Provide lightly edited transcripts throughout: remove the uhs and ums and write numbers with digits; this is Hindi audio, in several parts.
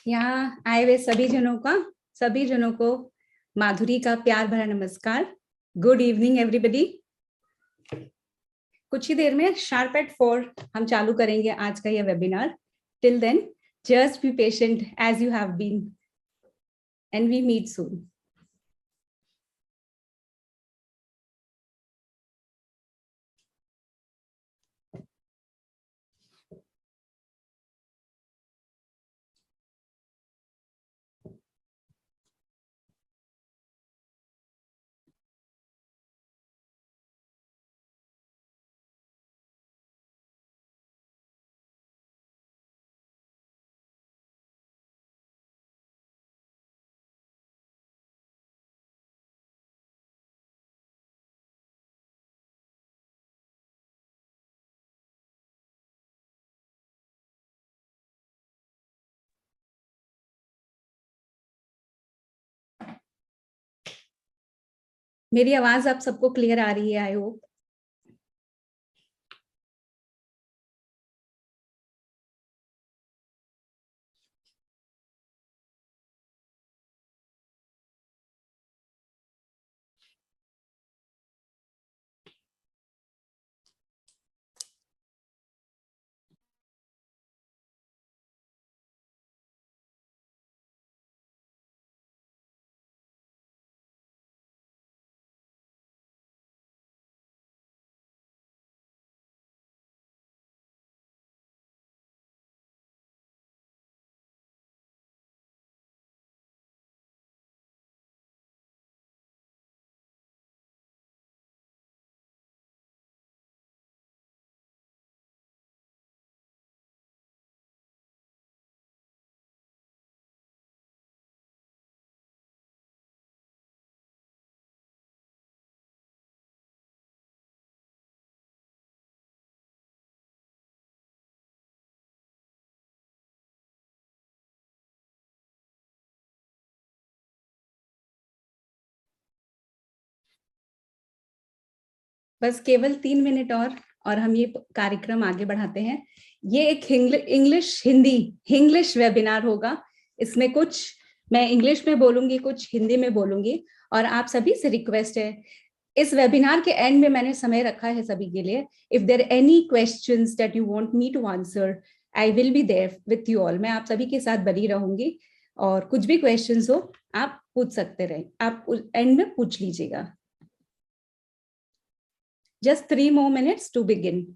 यहाँ आए हुए सभी जनों को माधुरी का प्यार भरा नमस्कार। Good evening everybody. कुछ ही देर में शार्प एट 4 हम चालू करेंगे आज का यह webinar. Till then just be patient as you have been and we meet soon. मेरी आवाज आप सबको क्लियर आ रही है? I hope. बस केवल 3 मिनट और हम ये कार्यक्रम आगे बढ़ाते हैं। ये एक इंग्लिश वेबिनार होगा। इसमें कुछ मैं इंग्लिश में बोलूंगी, कुछ हिंदी में बोलूंगी, और आप सभी से रिक्वेस्ट है, इस वेबिनार के एंड में मैंने समय रखा है सभी के लिए। If there any questions that you want me to answer, I will be there with you all. मैं आप सभी के साथ बनी रहूंगी, और कुछ भी क्वेश्चंस हो आप पूछ सकते रहे, आप एंड में पूछ लीजिएगा। Just 3 more minutes to begin.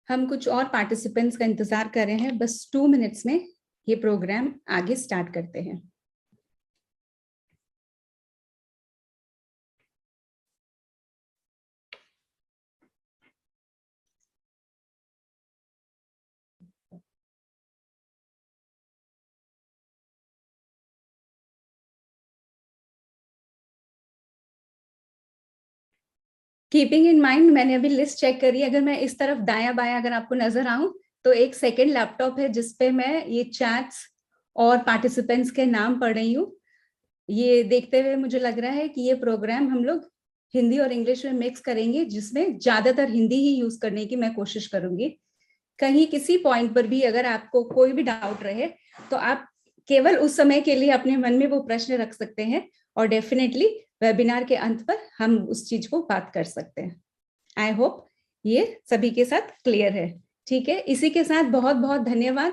हम कुछ और पार्टिसिपेंट्स का इंतजार कर रहे हैं। बस 2 मिनट्स में ये प्रोग्राम आगे स्टार्ट करते हैं। कीपिंग इन माइंड, मैंने अभी लिस्ट चेक करी। अगर मैं इस तरफ दाया बाया अगर आपको नजर आऊं तो एक सेकेंड लैपटॉप है जिसपे मैं ये चैट्स और पार्टिसिपेंट्स के नाम पढ़ रही हूँ। ये देखते हुए मुझे लग रहा है कि ये प्रोग्राम हम लोग हिंदी और इंग्लिश में मिक्स करेंगे, जिसमें ज्यादातर हिंदी ही यूज करने की मैं कोशिश करूंगी। कहीं किसी पॉइंट पर भी अगर आपको कोई भी डाउट रहे तो आप केवल उस समय के लिए अपने मन में वो प्रश्न रख सकते हैं, और डेफिनेटली वेबिनार के अंत पर हम उस चीज को बात कर सकते हैं। आई होप ये सभी के साथ क्लियर है। ठीक है, इसी के साथ बहुत बहुत धन्यवाद।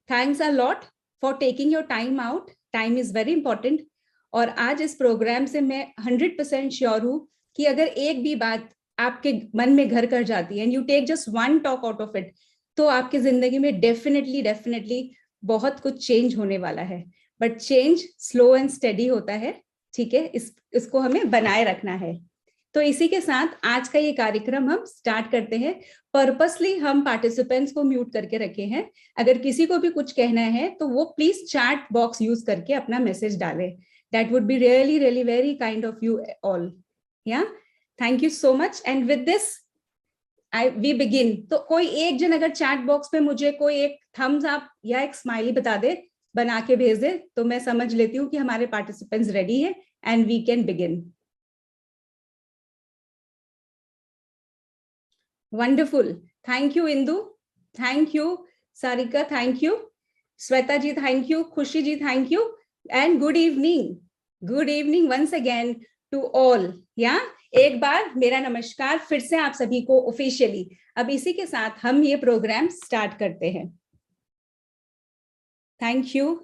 Thanks a lot for taking your time out. Time is very important. और आज इस प्रोग्राम से मैं 100% श्योर हूं कि अगर एक भी बात आपके मन में घर कर जाती है and you take just one talk out of it, तो आपकी जिंदगी में डेफिनेटली बहुत कुछ चेंज होने वाला है। But change slow and steady होता है। ठीक है, इसको हमें बनाए रखना है। तो इसी के साथ आज का ये कार्यक्रम हम स्टार्ट करते हैं। पर्पसली हम पार्टिसिपेंट्स को म्यूट करके रखे हैं। अगर किसी को भी कुछ कहना है तो वो प्लीज चैट बॉक्स यूज करके अपना मैसेज डाले। That would be really very kind of you all. Yeah thank you so much. And with this we begin. तो कोई एक जन अगर चैट बॉक्स पे मुझे कोई एक थम्स अप या एक स्माइली बता दे, बना के भेज दे, तो मैं समझ लेती हूँ कि हमारे पार्टिसिपेंट्स रेडी है and we can begin. Wonderful. Thank you, Indu. Thank you, Sarika. Thank you. Sweta ji, thank you. Khushi ji, thank you. And good evening. Good evening once again to all. Yeah? एक बार मेरा नमस्कार फिर से आप सभी को ऑफिशियली। अब इसी के साथ हम ये प्रोग्राम स्टार्ट करते हैं। Thank you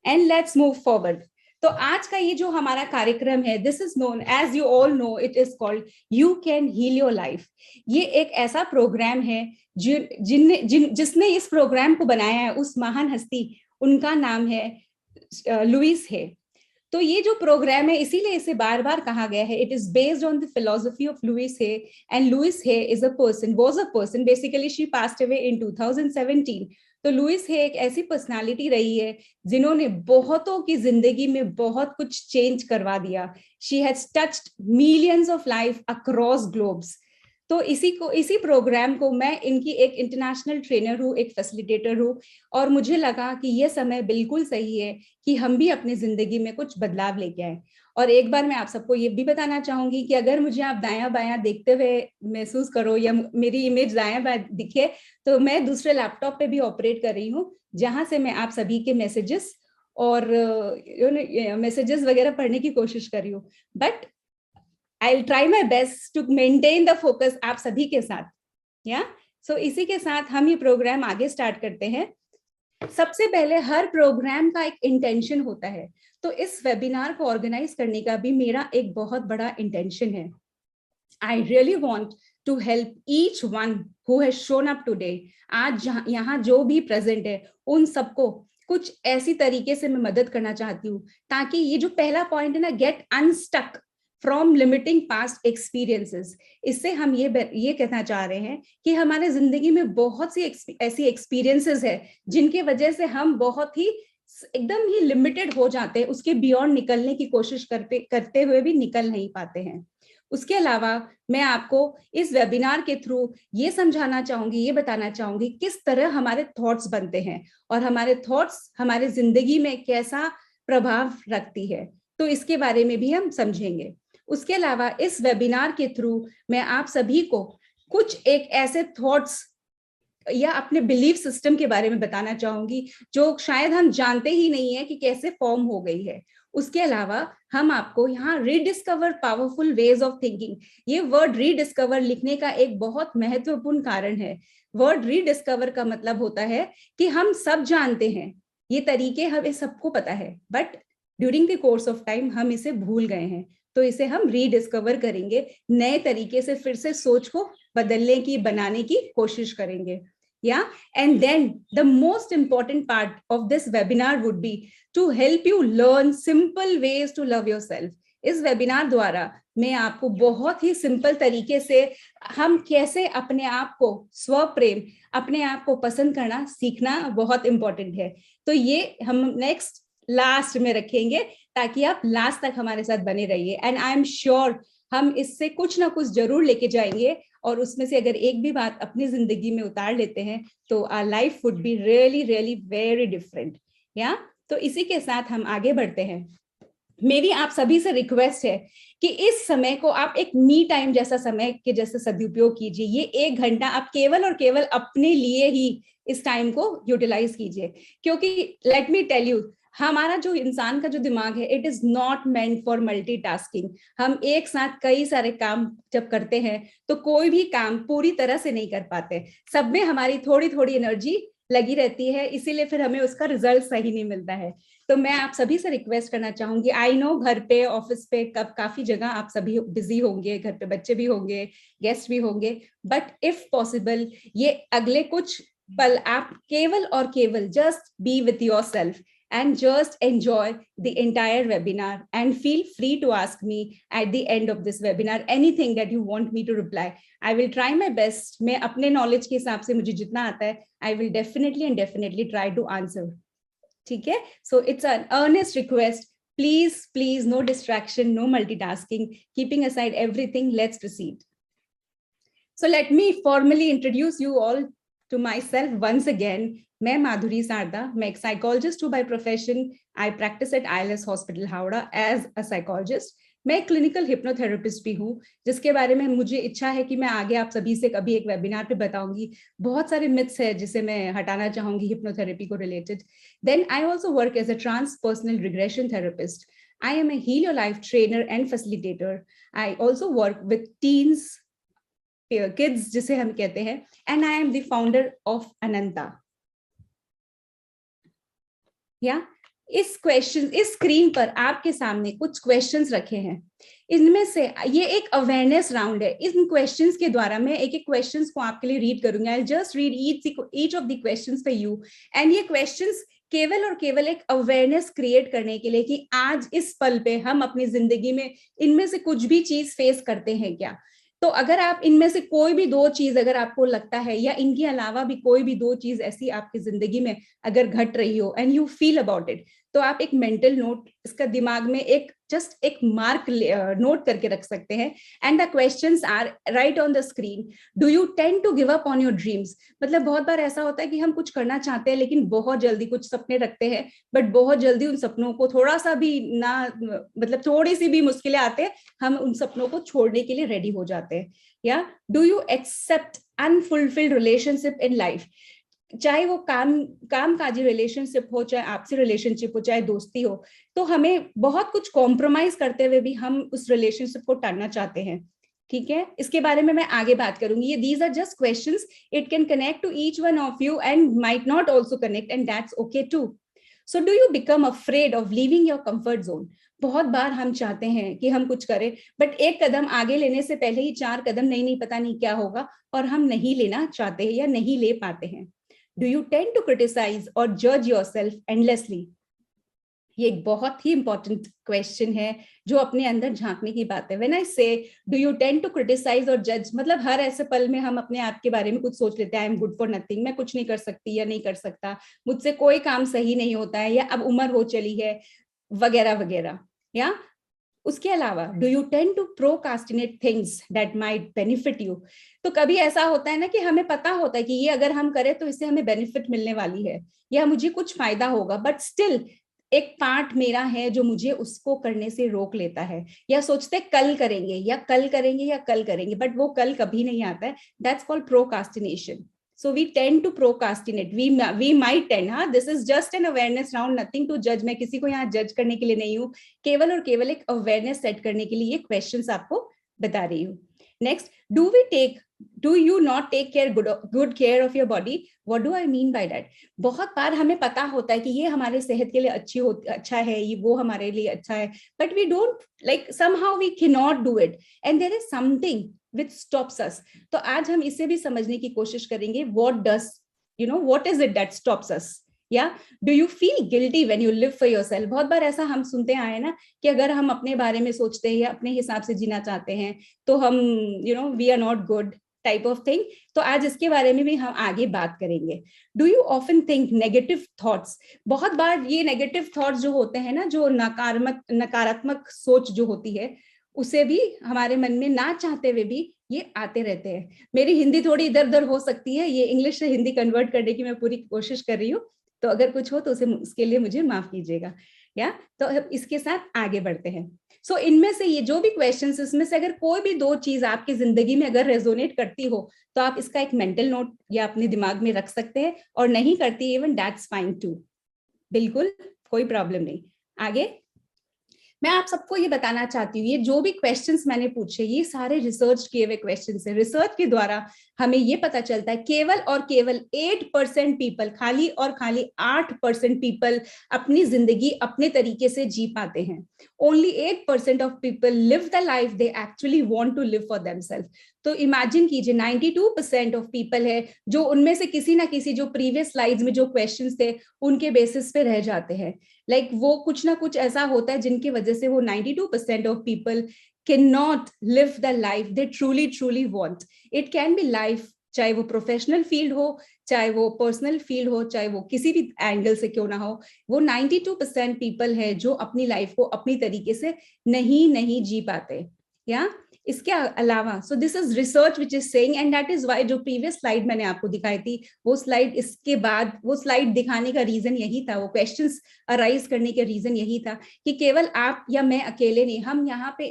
and let's move forward. तो आज का ये जो हमारा कार्यक्रम है, this is known as you all know, it is called you can heal your life. ये एक ऐसा प्रोग्राम है जिसने इस प्रोग्राम को बनाया है, उस महान हस्ती, उनका नाम है लुइस है। तो ये जो प्रोग्राम है, इसीलिए इसे बार बार कहा गया है, it is based on the philosophy of Louise Hay. And Louise Hay is a person, was a person, basically she passed away in 2017। तो लुइस है एक ऐसी पर्सनालिटी रही है जिन्होंने बहुतों की जिंदगी में बहुत कुछ चेंज करवा दिया। She has touched millions of life across globes. तो इसी प्रोग्राम को मैं इनकी एक इंटरनेशनल ट्रेनर हूँ, एक फैसिलिटेटर हूँ, और मुझे लगा कि ये समय बिल्कुल सही है कि हम भी अपनी जिंदगी में कुछ बदलाव लेके आए। और एक बार मैं आप सबको ये भी बताना चाहूंगी कि अगर मुझे आप दायां बायां देखते हुए महसूस करो या मेरी इमेज दायां बायां दिखे, तो मैं दूसरे लैपटॉप पे भी ऑपरेट कर रही हूँ, जहां से मैं आप सभी के मैसेजेस और मैसेजेस वगैरह पढ़ने की कोशिश कर रही हूँ। But I'll try my best to maintain the focus आप सभी के साथ। या सो इसी के साथ हम ये प्रोग्राम आगे स्टार्ट करते हैं। सबसे पहले हर प्रोग्राम का एक इंटेंशन होता है, तो इस वेबिनार को ऑर्गेनाइज करने का भी मेरा एक बहुत बड़ा इंटेंशन है। I really want to help each one who has shown up today. आज यहाँ जो भी प्रेजेंट है, उन सबको कुछ ऐसी तरीके से मैं मदद करना चाहती हूँ ताकि ये जो पहला पॉइंट है ना, get unstuck from limiting past experiences, इससे हम ये कहना चाह रहे हैं कि हमारे जिंदगी में बहुत सी ऐसी एक्सपीरियंसेस है जिनके वजह से हम बहुत ही एकदम ही लिमिटेड हो जाते हैं, उसके बियॉन्ड निकलने की कोशिश करते हुए भी निकल नहीं पाते हैं। उसके अलावा मैं आपको इस वेबिनार के थ्रू ये समझाना चाहूंगी, ये बताना चाहूंगी किस तरह हमारे थॉट्स बनते हैं और हमारे थॉट्स हमारे जिंदगी में कैसा प्रभाव रखती है, तो इसके बारे में भी हम समझेंगे। उसके अलावा इस वेबिनार के थ्रू मैं आप सभी को कुछ एक ऐसे थॉट्स या अपने बिलीफ सिस्टम के बारे में बताना चाहूंगी जो शायद हम जानते ही नहीं है कि कैसे फॉर्म हो गई है। उसके अलावा हम आपको यहाँ rediscover powerful veg of thinking, ये वर्ड रीडिस्कवर लिखने का एक बहुत महत्वपूर्ण कारण है। वर्ड रीडिस्कवर का मतलब होता है कि हम सब जानते हैं, ये तरीके हमें सबको पता है, but during the course of time हम इसे भूल गए हैं, तो इसे हम रीडिस्कवर करेंगे, नए तरीके से फिर से सोच को बदलने की, बनाने की कोशिश करेंगे। Yeah, and then the most important part of this webinar would be to help you learn simple ways to love yourself. इस वेबिनार द्वारा मैं आपको बहुत ही सिंपल तरीके से हम कैसे अपने आप को स्व प्रेम, अपने आप को पसंद करना सीखना बहुत इंपॉर्टेंट है। तो ये हम नेक्स्ट लास्ट में रखेंगे ताकि आप लास्ट तक हमारे साथ बने रहिए। एंड आई एम श्योर हम इससे कुछ ना कुछ जरूर लेके जाएंगे, और उसमें से अगर एक भी बात अपनी जिंदगी में उतार लेते हैं तो our life would be really very different. या तो इसी के साथ हम आगे बढ़ते हैं। मेरी आप सभी से रिक्वेस्ट है कि इस समय को आप एक मी टाइम जैसा समय के जैसे सदुपयोग कीजिए। ये 1 घंटा आप केवल और केवल अपने लिए ही इस टाइम को यूटिलाइज कीजिए, क्योंकि लेट मी टेल यू, हमारा जो इंसान का जो दिमाग है, it is not meant for multitasking. हम एक साथ कई सारे काम जब करते हैं तो कोई भी काम पूरी तरह से नहीं कर पाते, सब में हमारी थोड़ी थोड़ी एनर्जी लगी रहती है, इसीलिए फिर हमें उसका रिजल्ट सही नहीं मिलता है। तो मैं आप सभी से रिक्वेस्ट करना चाहूंगी, आई नो घर पे ऑफिस पे काफी जगह आप सभी बिजी होंगे, घर पे बच्चे भी होंगे, गेस्ट भी होंगे, बट इफ पॉसिबल ये अगले कुछ पल आप केवल और केवल just be with your self and just enjoy the entire webinar and feel free to ask me at the end of this webinar anything that you want me to reply. I will try my best. मैं अपने knowledge के हिसाब से मुझे जितना आता है I will definitely try to answer. ठीक है? So it's an earnest request. Please, no distraction, no multitasking. Keeping aside everything, let's proceed. So let me formally introduce you all to myself once again. मैं माधुरी सारदा, मैं एक साइकोलॉजिस्ट हूँ by profession. I practice at ILS hospital Howrah as a psychologist. मैं क्लिनिकल हिप्नोथेरेपिस्ट भी हूँ, जिसके बारे में मुझे इच्छा है कि मैं आगे आप सभी से कभी एक वेबिनार पे बताऊंगी। बहुत सारे मिथ्स है जिसे मैं हटाना चाहूंगी हिप्नोथेरेपी को related. Then I also work as a transpersonal regression therapist. I am a heal your life trainer and facilitator. I also work with teens, kids जिसे हम कहते हैं, and I am the founder of Ananta. Yeah इस स्क्रीन पर आपके सामने कुछ क्वेश्चंस रखे हैं। इनमें से ये एक अवेयरनेस राउंड है। इन क्वेश्चंस के द्वारा मैं एक एक क्वेश्चंस को आपके लिए रीड करूंगी। I just read each of the questions for you, and ये क्वेश्चंस केवल और केवल एक अवेयरनेस क्रिएट करने के लिए कि आज इस पल पे हम अपनी जिंदगी में इनमें से कुछ भी चीज फेस करते हैं क्या। तो अगर आप इनमें से कोई भी 2 चीज अगर आपको लगता है, या इनके अलावा भी कोई भी 2 चीज ऐसी आपकी जिंदगी में अगर घट रही हो and you feel about it, तो आप एक मेंटल नोट इसका दिमाग में एक जस्ट एक मार्क नोट करके रख सकते हैं। And the questions are right on the screen. Do you tend to give up on your dreams? मतलब बहुत बार ऐसा होता है कि हम कुछ करना चाहते हैं लेकिन बहुत जल्दी कुछ सपने रखते हैं, बट बहुत जल्दी उन सपनों को थोड़ा सा भी ना, मतलब थोड़ी सी भी मुश्किलें आते हैं, हम उन सपनों को छोड़ने के लिए रेडी हो जाते हैं। या do you accept unfulfilled relationship in life? चाहे वो कामकाजी रिलेशनशिप हो, चाहे आपसी रिलेशनशिप हो, चाहे दोस्ती हो, तो हमें बहुत कुछ कॉम्प्रोमाइज करते हुए भी हम उस रिलेशनशिप को टालना चाहते हैं। ठीक है, इसके बारे में मैं आगे बात करूंगी। ये these are just questions, it can connect to each one of you and might not also connect, and that's okay too. So do you become afraid of leaving your comfort zone? बहुत बार हम चाहते हैं कि हम कुछ करें, बट एक कदम आगे लेने से पहले ही 4 कदम नहीं पता नहीं क्या होगा, और हम नहीं लेना चाहते हैं या नहीं ले पाते हैं। Do you tend to criticize or judge yourself endlessly? ये एक बहुत ही इंपॉर्टेंट क्वेश्चन है जो अपने अंदर झांकने की बात है। When I say do you tend to criticize or judge, मतलब हर ऐसे पल में हम अपने आप के बारे में कुछ सोच लेते हैं, आई एम गुड फॉर नथिंग, मैं कुछ नहीं कर सकती या नहीं कर सकता, मुझसे कोई काम सही नहीं होता है, या अब उम्र हो चली है, वगैरह वगैरह। या उसके अलावा do you tend to procrastinate things that might benefit you? तो कभी ऐसा होता है ना कि हमें पता होता है कि ये अगर हम करें तो इससे हमें बेनिफिट मिलने वाली है या मुझे कुछ फायदा होगा, बट स्टिल एक पार्ट मेरा है जो मुझे उसको करने से रोक लेता है, या सोचते कल करेंगे या कल करेंगे या कल करेंगे, बट वो कल कभी नहीं आता है। That's called procrastination. So we tend to procrastinate. We might tend, हाँ, this is just an awareness round, nothing to judge. मैं किसी को यहाँ जज करने के लिए नहीं हूँ, केवल और केवल एक अवेयरनेस सेट करने के लिए ये क्वेश्चंस आपको बता रही हूँ. Next, do you not take good care of your body? What do I mean by that? बहुत बार हमें पता होता है कि ये हमारे सेहत के लिए अच्छा है, ये वो हमारे लिए अच्छा है, but we don't, like somehow we cannot do it, and there is something which stops us. तो आज हम इसे भी समझने की कोशिश करेंगे. What is it that stops us? या do you feel guilty when you live for yourself? बहुत बार ऐसा हम सुनते आए ना कि अगर हम अपने बारे में सोचते हैं या अपने हिसाब से जीना चाहते हैं तो हम we are not good type of thing. तो आज इसके बारे में भी हम आगे बात करेंगे. Do you often think negative thoughts? बहुत बार ये नेगेटिव थॉट्स जो होते हैं ना, जो नकारात्मक सोच जो होती है, उसे भी हमारे मन में ना चाहते हुए भी ये आते रहते हैं. मेरी हिंदी थोड़ी इधर उधर हो सकती है, ये इंग्लिश से हिंदी कन्वर्ट करने की मैं पूरी कोशिश कर रही हूँ, तो अगर कुछ हो तो उसके लिए मुझे माफ कीजिएगा. या तो अब इसके साथ आगे बढ़ते हैं। सो इनमें से ये जो भी क्वेश्चंस, इसमें से अगर कोई भी दो चीज आपकी जिंदगी में अगर रेजोनेट करती हो तो आप इसका एक मेंटल नोट या अपने दिमाग में रख सकते हैं, और नहीं करती इवन दैट्स फाइन टू, बिल्कुल कोई प्रॉब्लम नहीं। आगे मैं आप सबको ये बताना चाहती हूँ, ये जो भी क्वेश्चंस मैंने पूछे ये सारे रिसर्च किए हुए क्वेश्चंस हैं। रिसर्च के द्वारा हमें ये पता चलता है केवल और केवल 8% पीपल, खाली और खाली 8% पीपल अपनी जिंदगी अपने तरीके से जी पाते हैं। Only 8% of people live the life they actually want to live for themself. तो इमेजिन कीजिए 92% ऑफ पीपल है जो उनमें से किसी ना किसी, जो प्रीवियस स्लाइड्स में जो क्वेश्चंस थे उनके बेसिस पे रह जाते हैं। लाइक वो कुछ ना कुछ ऐसा होता है जिनकी वजह से वो 92% of people can not live the life they truly truly want. It can B life, चाहे वो प्रोफेशनल फील्ड हो, चाहे वो पर्सनल फील्ड हो, चाहे वो किसी भी एंगल से क्यों ना हो, वो 92% पीपल है जो अपनी लाइफ को अपनी तरीके से नहीं जी पाते। या इसके अलावा सो this is research which is saying, and that is why जो प्रीवियस स्लाइड मैंने आपको दिखाई थी वो स्लाइड, इसके बाद वो स्लाइड दिखाने का रीजन यही था, वो क्वेश्चंस अराइज करने का रीजन यही था कि केवल आप या मैं अकेले नहीं, हम यहाँ पे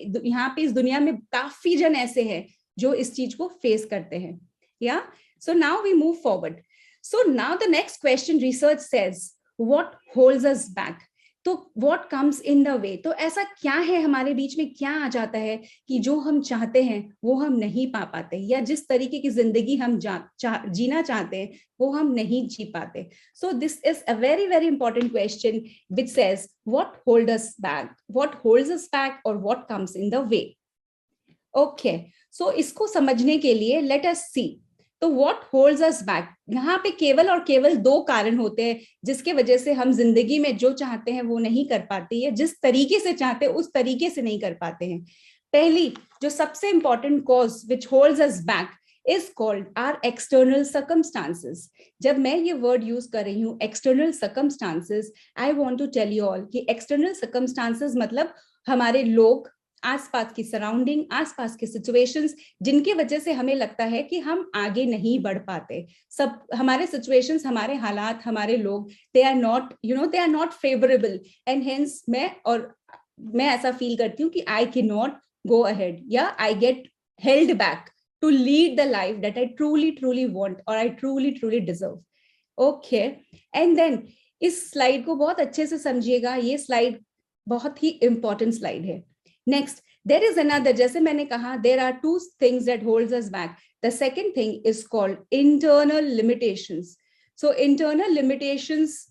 इस दुनिया में काफी जन ऐसे हैं जो इस चीज को फेस करते हैं। Yeah so now we move forward. So now the next question, research says what holds us back. तो what comes in the way, तो ऐसा क्या है हमारे बीच में, क्या आ जाता है कि जो हम चाहते हैं वो हम नहीं पा पाते, या जिस तरीके की जिंदगी हम जीना चाहते हैं वो हम नहीं जी पाते। So this is a very very important question which says what hold us back, what holds us back और what comes in the way. Okay, so इसको समझने के लिए लेट अस सी, तो व्हाट होल्ड्स अस बैक, यहाँ पे केवल और केवल दो कारण होते हैं जिसके वजह से हम जिंदगी में जो चाहते हैं वो नहीं कर पाते, या जिस तरीके से चाहते हैं उस तरीके से नहीं कर पाते हैं। पहली जो सबसे important cause which holds us back is called our external circumstances. जब मैं ये वर्ड यूज कर रही हूँ external circumstances, I want to tell you all कि external circumstances मतलब हमारे लोग, आसपास की सराउंडिंग, आसपास के सिचुएशंस, जिनकी वजह से हमें लगता है कि हम आगे नहीं बढ़ पाते। सब हमारे सिचुएशंस, हमारे हालात, हमारे लोग, they are not they are not favorable, and hence मैं ऐसा फील करती हूँ कि I can not go ahead, yeah I get held back to lead the life that I truly want or I truly deserve. Okay, and then इस स्लाइड को बहुत अच्छे से समझिएगा, ये स्लाइड बहुत ही इंपॉर्टेंट स्लाइड है। नेक्स्ट, देयर इज अनदर, जैसे मैंने कहा there are two things that holds us back. The second thing is called internal limitations. So internal limitations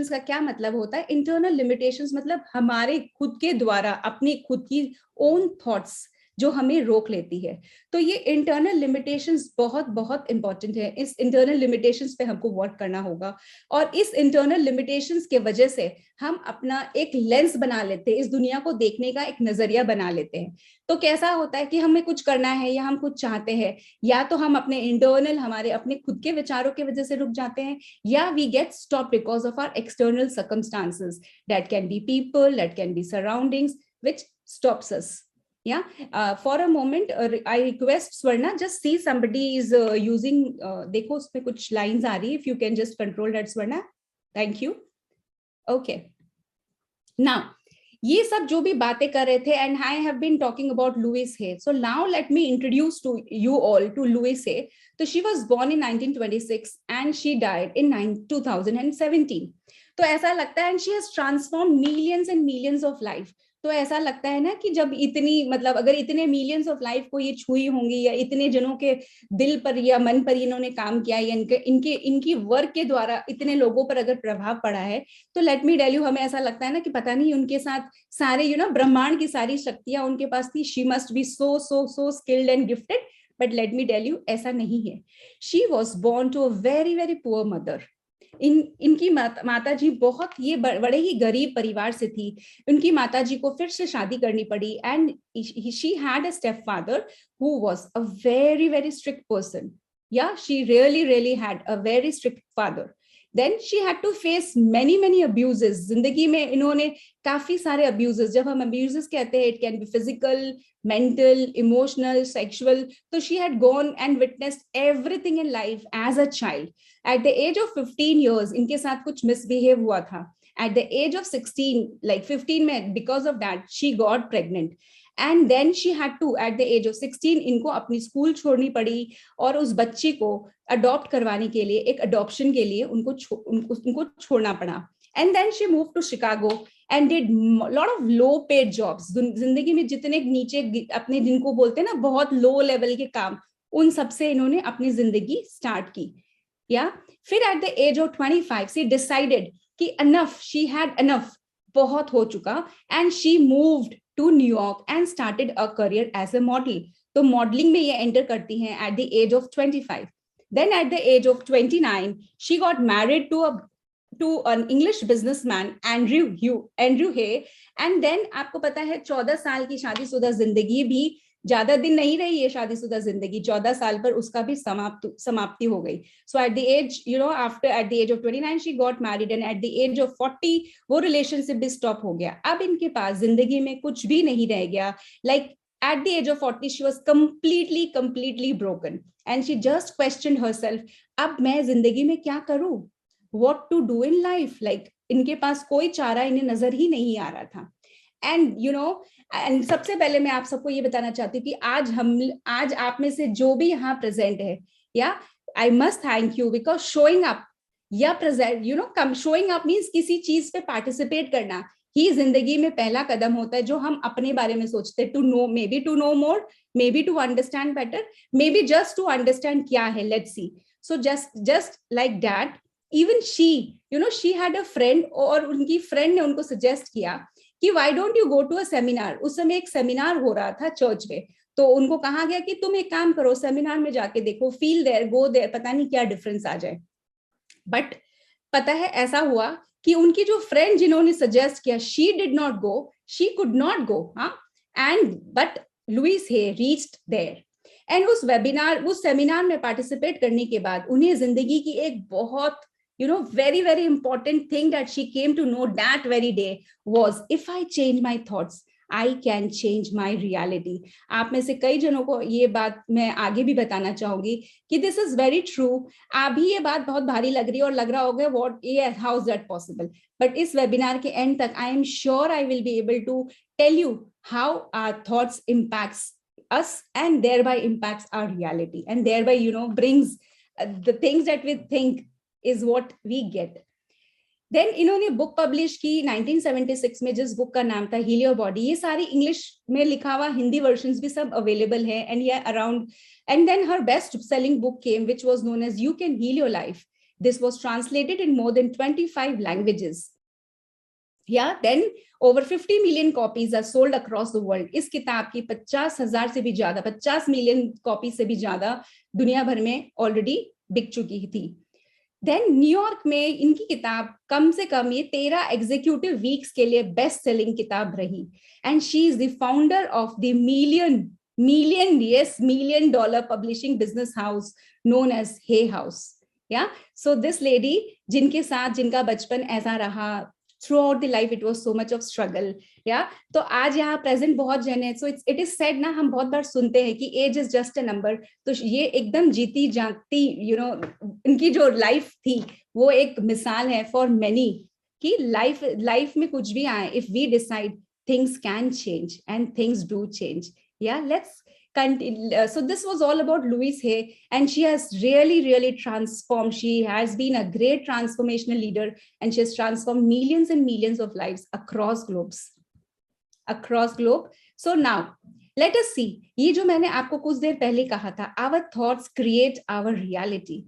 का क्या मतलब होता है? इंटरनल लिमिटेशंस मतलब हमारे खुद के द्वारा अपनी खुद की ओन थॉट्स जो हमें रोक लेती है। तो ये इंटरनल लिमिटेशंस बहुत बहुत इंपॉर्टेंट है। इस इंटरनल लिमिटेशंस पे हमको वर्क करना होगा, और इस इंटरनल लिमिटेशंस के वजह से हम अपना एक लेंस बना लेते हैं, इस दुनिया को देखने का एक नजरिया बना लेते हैं। तो कैसा होता है कि हमें कुछ करना है या हम कुछ चाहते हैं, या तो हम अपने इंटरनल, हमारे अपने खुद के विचारों की वजह से रुक जाते हैं, या we get stop because of our external circumstances, that can be people, that can be surroundings which stops us. Yeah, for a moment I request Swarna, just see somebody is using देखो उसमें कुछ lines आ रही है, if you can just control that Swarna, thank you. Okay, now ये सब जो भी बातें कर रहे थे, and I have been talking about Louise Hay. So now let me introduce to you all to Louise Hay. So she was born in 1926 and she died in 2017. तो ऐसा लगता है and she has transformed millions and millions of life. तो ऐसा लगता है ना कि जब इतनी, मतलब अगर इतने मिलियंस ऑफ लाइफ को ये छुई होंगी, या इतने जनों के दिल पर या मन पर इन्होंने काम किया, या इनकी वर्क के द्वारा इतने लोगों पर अगर प्रभाव पड़ा है, तो लेट मी टेल यू, हमें ऐसा लगता है ना कि पता नहीं उनके साथ सारे ब्रह्मांड की सारी शक्तियां उनके पास थी, she must be so skilled and gifted, but let me tell you ऐसा नहीं है। She was born to a very very poor mother. इनकी माता जी बहुत ये बड़े ही गरीब परिवार से थी। उनकी माता जी को फिर से शादी करनी पड़ी, and she had a step father who was a very very strict person. Yeah she really had a very strict father. Then she had to face many many abuses. जिंदगी में इन्होंने काफी सारे अब्यूजेस, जब हम अब्यूजेस कहते हैं it can be physical, mental, emotional, sexual. तो she had gone and witnessed everything in life as a child. At the age of 15 years इनके साथ कुछ मिसबिहेव हुआ था. At the age of 16, like 15 में, because of that, she got pregnant. And then she had to, at the age of 16, इनको अपनी स्कूल छोड़नी पड़ी और उस बच्ची को अडॉप्ट करवाने के लिए, एक अडॉप्शन के लिए उनको छोड़ना पड़ा. And then she moved to Chicago and did lot of low paid jobs. जिंदगी में जितने नीचे अपने, जिनको बोलते हैं ना बहुत लो लेवल के काम, उन सबसे इन्होंने अपनी जिंदगी स्टार्ट की. या फिर at the age of 25 she decided कि enough, she had enough, बहुत हो चुका, and she moved to New York and started a career as a model. तो मॉडलिंग में ये एंटर करती हैं at the age of 25. Then at the age of 29 she got married to an English businessman, Andrew Hay. And then आपको पता है 14 साल की शादीशुदा जिंदगी भी ज्यादा दिन नहीं रही. ये शादीशुदा जिंदगी 14 साल पर उसका भी समाप्ति हो गई. So at the age, at the age of 29 she got married, and at the age of 40 वो रिलेशनशिप भी स्टॉप हो गया. अब इनके पास जिंदगी में कुछ भी नहीं रह गया. Like at the age of 40 she was completely broken, and she just questioned herself, अब मैं जिंदगी में क्या करूं, what to do in life. Like इनके पास कोई चारा इन्हें नजर ही नहीं आ रहा था. एंड सबसे पहले मैं आप सबको ये बताना चाहती हूँ कि आज आप में से जो भी यहाँ प्रेजेंट है, या I must thank you because showing up या प्रेजेंट, शोइंग अप मीन्स किसी चीज पे पार्टिसिपेट करना ही जिंदगी में पहला कदम होता है जो हम अपने बारे में सोचते हैं. To know, maybe to know more, maybe to understand better, maybe just to understand क्या है. Let's see. So just like that, even she had a friend, और उनकी फ्रेंड ने उनको सजेस्ट किया कि why don't you go to a seminar. उस समय एक सेमिनार हो रहा था चर्च में, तो उनको कहा गया कि तुम एक काम करो, सेमिनार में जाके देखो, फील देयर, गो देयर, पता नहीं क्या डिफरेंस आ जाए. बट पता है ऐसा हुआ कि उनकी जो फ्रेंड जिन्होंने सजेस्ट किया, she did not go, she could not go, and but Louise Hay reached there. And उस सेमिनार में पार्टिसिपेट करने के बाद उन्हें जिंदगी की एक बहुत very important thing that she came to know that very day was, if I change my thoughts, I can change my reality. आप में से कई जनों को ये बात मैं आगे भी बताना चाहूंगी कि this is very true. अभी ये बात बहुत भारी लग रही है और लग रहा होगा how is that possible? But इस वेबिनार के एंड तक I am sure I will be able to tell you how our thoughts impacts us and thereby impacts our reality, and thereby brings the things that we think is what we get. Then इन्होंने बुक पब्लिश की 1976 में, जिस बुक का नाम था हील योर बॉडी. ये सारी इंग्लिश में लिखा हुआ, हिंदी वर्जन्स भी सब अवेलेबल है. एंड ये around, and then her best selling book came which was known as you can heal your life. This was translated in more than 25 languages. Then over 50 million copies are sold across the world. इस किताब की 50,000 से भी ज्यादा, 50 मिलियन कॉपी से भी ज्यादा दुनिया भर में ऑलरेडी बिक चुकी थी. देन न्यूयॉर्क में इनकी किताब कम से कम ये 13 एग्जीक्यूटिव वीक्स के लिए बेस्ट सेलिंग किताब रही. And she is the founder of the $1 million publishing business house known as Hay House. So this lady, जिनके साथ जिनका बचपन ऐसा रहा, throughout the life it was so much of struggle. तो आज यहाँ प्रेजेंट बहुत जन है. सो इट इज सेड ना, हम बहुत बार सुनते हैं कि age is just a number. तो ये एकदम जीती जागती इनकी जो लाइफ थी वो एक मिसाल है फॉर मेनी कि लाइफ में कुछ भी आए, if we decide, things can change and things do change. Let's continue. So this was all about Louise Hay, and she has really transformed. She has been a great transformational leader, and she has transformed millions and millions of lives across globe. So now let us see, ये जो मैंने आपको कुछ देर पहले कहा था, our thoughts create our reality.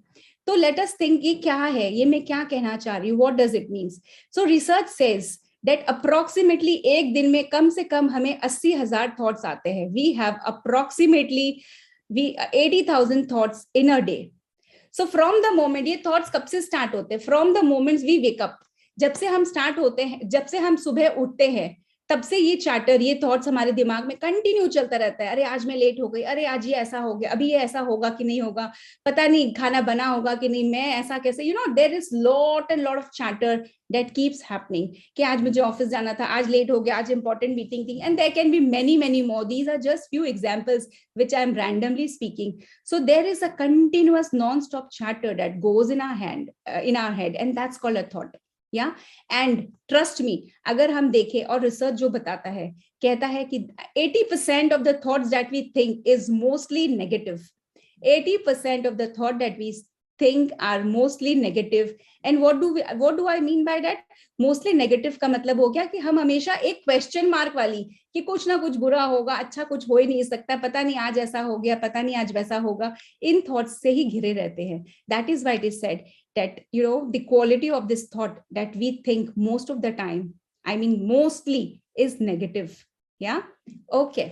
तो let us think ये क्या है, ये मैं क्या कहना चाह रही हूँ, what does it mean? So research says that approximately एक दिन में कम से कम हमें 80,000 thoughts आते हैं. We have approximately 80,000 thoughts in a day. So from the moment, ये thoughts कब से start होते हैं? From the moment we wake up. जब से हम start होते हैं, जब से हम सुबह उठते हैं, तब से ये चैटर, ये थॉट्स हमारे दिमाग में कंटिन्यू चलता रहता है। अरे आज मैं लेट हो गई, अरे आज ये ऐसा हो गया, अभी ये ऐसा होगा कि नहीं होगा, पता नहीं खाना बना होगा कि नहीं, मैं ऐसा कैसे, you know, there is lot and lot of chatter that keeps happening कि आज मुझे ऑफिस जाना था, आज लेट हो गया, आज इंपॉर्टेंट मीटिंग थी, and there can be many more. These are just few examples which I am randomly speaking. So there is a continuous non-stop chatter that goes in our head, and that's called a thought. Yeah, and trust me, अगर हम देखें, और रिसर्च जो बताता है, कहता है कि 80% of the thoughts that we think is mostly negative. 80% of the thought that we think are mostly negative. And what do I mean by that? Mostly negative का मतलब हो गया कि हम हमेशा एक क्वेश्चन मार्क वाली, कि कुछ ना कुछ बुरा होगा, अच्छा कुछ हो ही नहीं सकता, पता नहीं आज ऐसा हो गया, पता नहीं आज वैसा होगा, इन थॉट्स से ही घिरे रहते हैं. That is why it is said that, you know, the quality of this thought that we think most of the time, I mean mostly, is negative. Yeah, okay.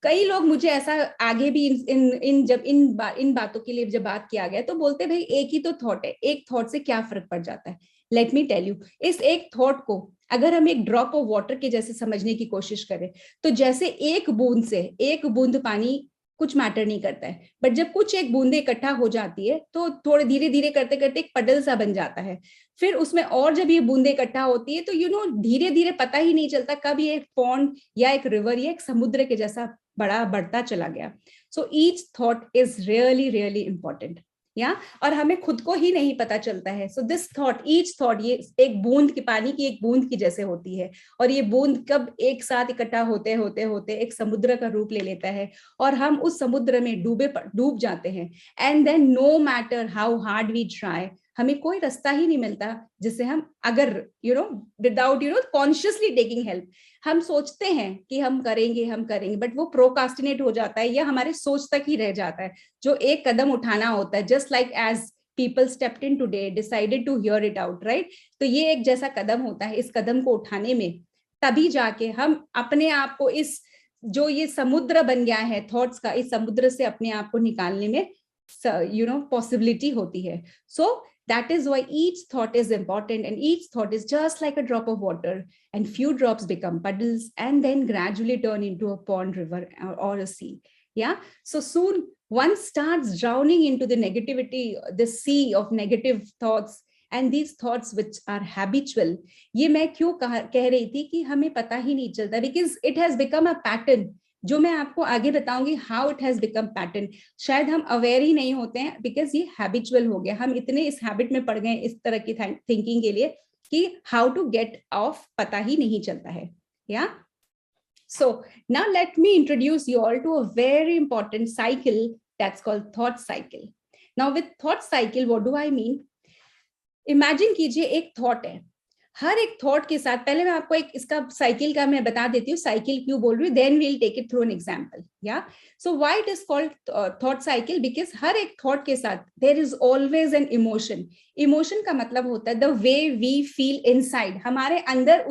कई लोग मुझे ऐसा आगे भी इन बातों के लिए जब बात किया गया तो बोलते भाई एक ही तो थॉट है, एक थॉट से क्या फर्क पड़ जाता है. लेट मी टेल यू, इस एक थॉट को अगर हम एक ड्रॉप ऑफ वाटर के जैसे समझने की कोशिश करें, तो जैसे एक बूंद से एक बूंद पानी कुछ मैटर नहीं करता है, बट जब कुछ एक बूंदे इकट्ठा हो जाती है तो थोड़े धीरे धीरे करते करते एक पडल सा बन जाता है. फिर उसमें और जब ये बूंदे इकट्ठा होती है तो यू नो धीरे धीरे पता ही नहीं चलता कब ये एक पॉन्ड या एक रिवर या एक समुद्र के जैसा बढ़ता चला गया. So each thought is really really important. या और हमें खुद को ही नहीं पता चलता है. So this thought, each thought, ये एक बूंद की, पानी की एक बूंद की जैसे होती है, और ये बूंद कब एक साथ इकट्ठा होते होते होते एक समुद्र का रूप ले लेता है, और हम उस समुद्र में डूब जाते हैं. And then no matter how hard we try, हमें कोई रास्ता ही नहीं मिलता जिससे हम, अगर you know without you know consciously taking help, हम सोचते हैं कि हम करेंगे, बट वो प्रोकास्टिनेट हो जाता है या हमारे सोच तक ही रह जाता है. जो एक कदम उठाना होता है, just like as people stepped in today, decided to hear it out, right. तो ये एक जैसा कदम होता है. इस कदम को उठाने में तभी जाके हम अपने आप को, इस जो ये समुद्र बन गया है थॉट्स का, इस समुद्र से अपने आप को निकालने में यू नो पॉसिबिलिटी होती है. सो that is why each thought is important, and each thought is just like a drop of water, and few drops become puddles and then gradually turn into a pond, river, or a sea. Yeah, so soon one starts drowning into the negativity, the sea of negative thoughts, and these thoughts which are habitual. ये मैं क्यों कह रही थी कि हमें पता ही नहीं चलता, because it has become a pattern, जो मैं आपको आगे बताऊंगी how it has become pattern. शायद हम अवेयर ही नहीं होते हैं, बिकॉज ये हैबिचुअल हो गया, हम इतने इस हैबिट में पड़ गए इस तरह की थिंकिंग के लिए कि हाउ टू गेट ऑफ पता ही नहीं चलता है. Yeah so now let me introduce you all to a very important cycle that's called thought cycle. Now with thought cycle what do I mean? Imagine कीजिए एक थॉट है, हर एक थॉट के साथ, पहले मैं आपको एक इसका साइकिल का मैं बता देती हूँ, साइकिल क्यों बोल रही हूँ, then we will take it through an example. Yeah so why it is called thought cycle? Because हर एक थॉट के साथ there is always an emotion. Emotion का मतलब होता है the way we feel inside, हमारे अंदर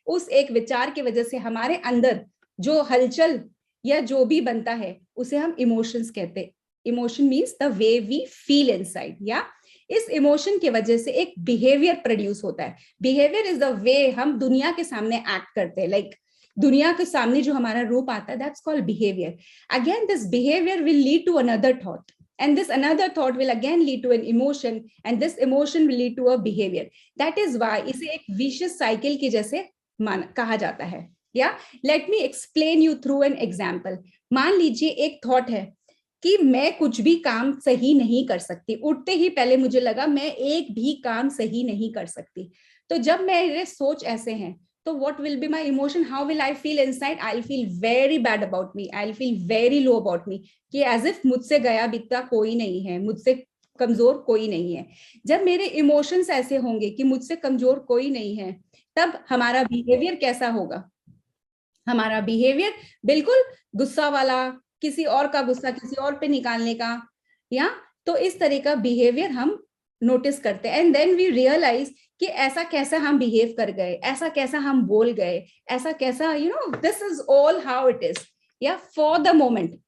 उस एक विचार की वजह से हमारे अंदर जो हलचल या जो भी बनता है उसे हम इमोशंस कहते हैं. Emotion means the way we feel inside. या इस इमोशन की वजह से एक बिहेवियर प्रोड्यूस होता है. बिहेवियर इज द वे हम दुनिया के सामने एक्ट करते हैं, लाइक दुनिया के सामने जो हमारा रूप आता है, that's called behaviour. Again this behaviour will lead to another thought, and this another thought will again lead to an emotion, and this emotion will lead to a behavior. That is why इसे एक vicious cycle के जैसे कहा जाता है. या let me explain you through an example. मान लीजिए एक थॉट है कि मैं कुछ भी काम सही नहीं कर सकती. उठते ही पहले मुझे लगा मैं एक भी काम सही नहीं कर सकती. तो जब मेरे सोच ऐसे हैं तो what will be my emotion? How will I feel inside? I'll feel very bad about me. I'll feel very low about me. कि as if मुझसे गया बीता कोई नहीं है, मुझसे कमजोर कोई नहीं है. जब मेरे इमोशंस ऐसे होंगे कि मुझसे कमजोर कोई नहीं है, तब हमारा बिहेवियर कैसा होगा? हमारा बिहेवियर बिल्कुल गुस्सा वाला, किसी और का गुस्सा किसी और पे निकालने का. या तो इस तरह का बिहेवियर हम नोटिस करते हैं, एंड देन वी रियलाइज कि ऐसा कैसा हम बिहेव कर गए, ऐसा कैसा हम बोल गए, ऐसा कैसा, you know, this is all how it is. Yeah for the moment,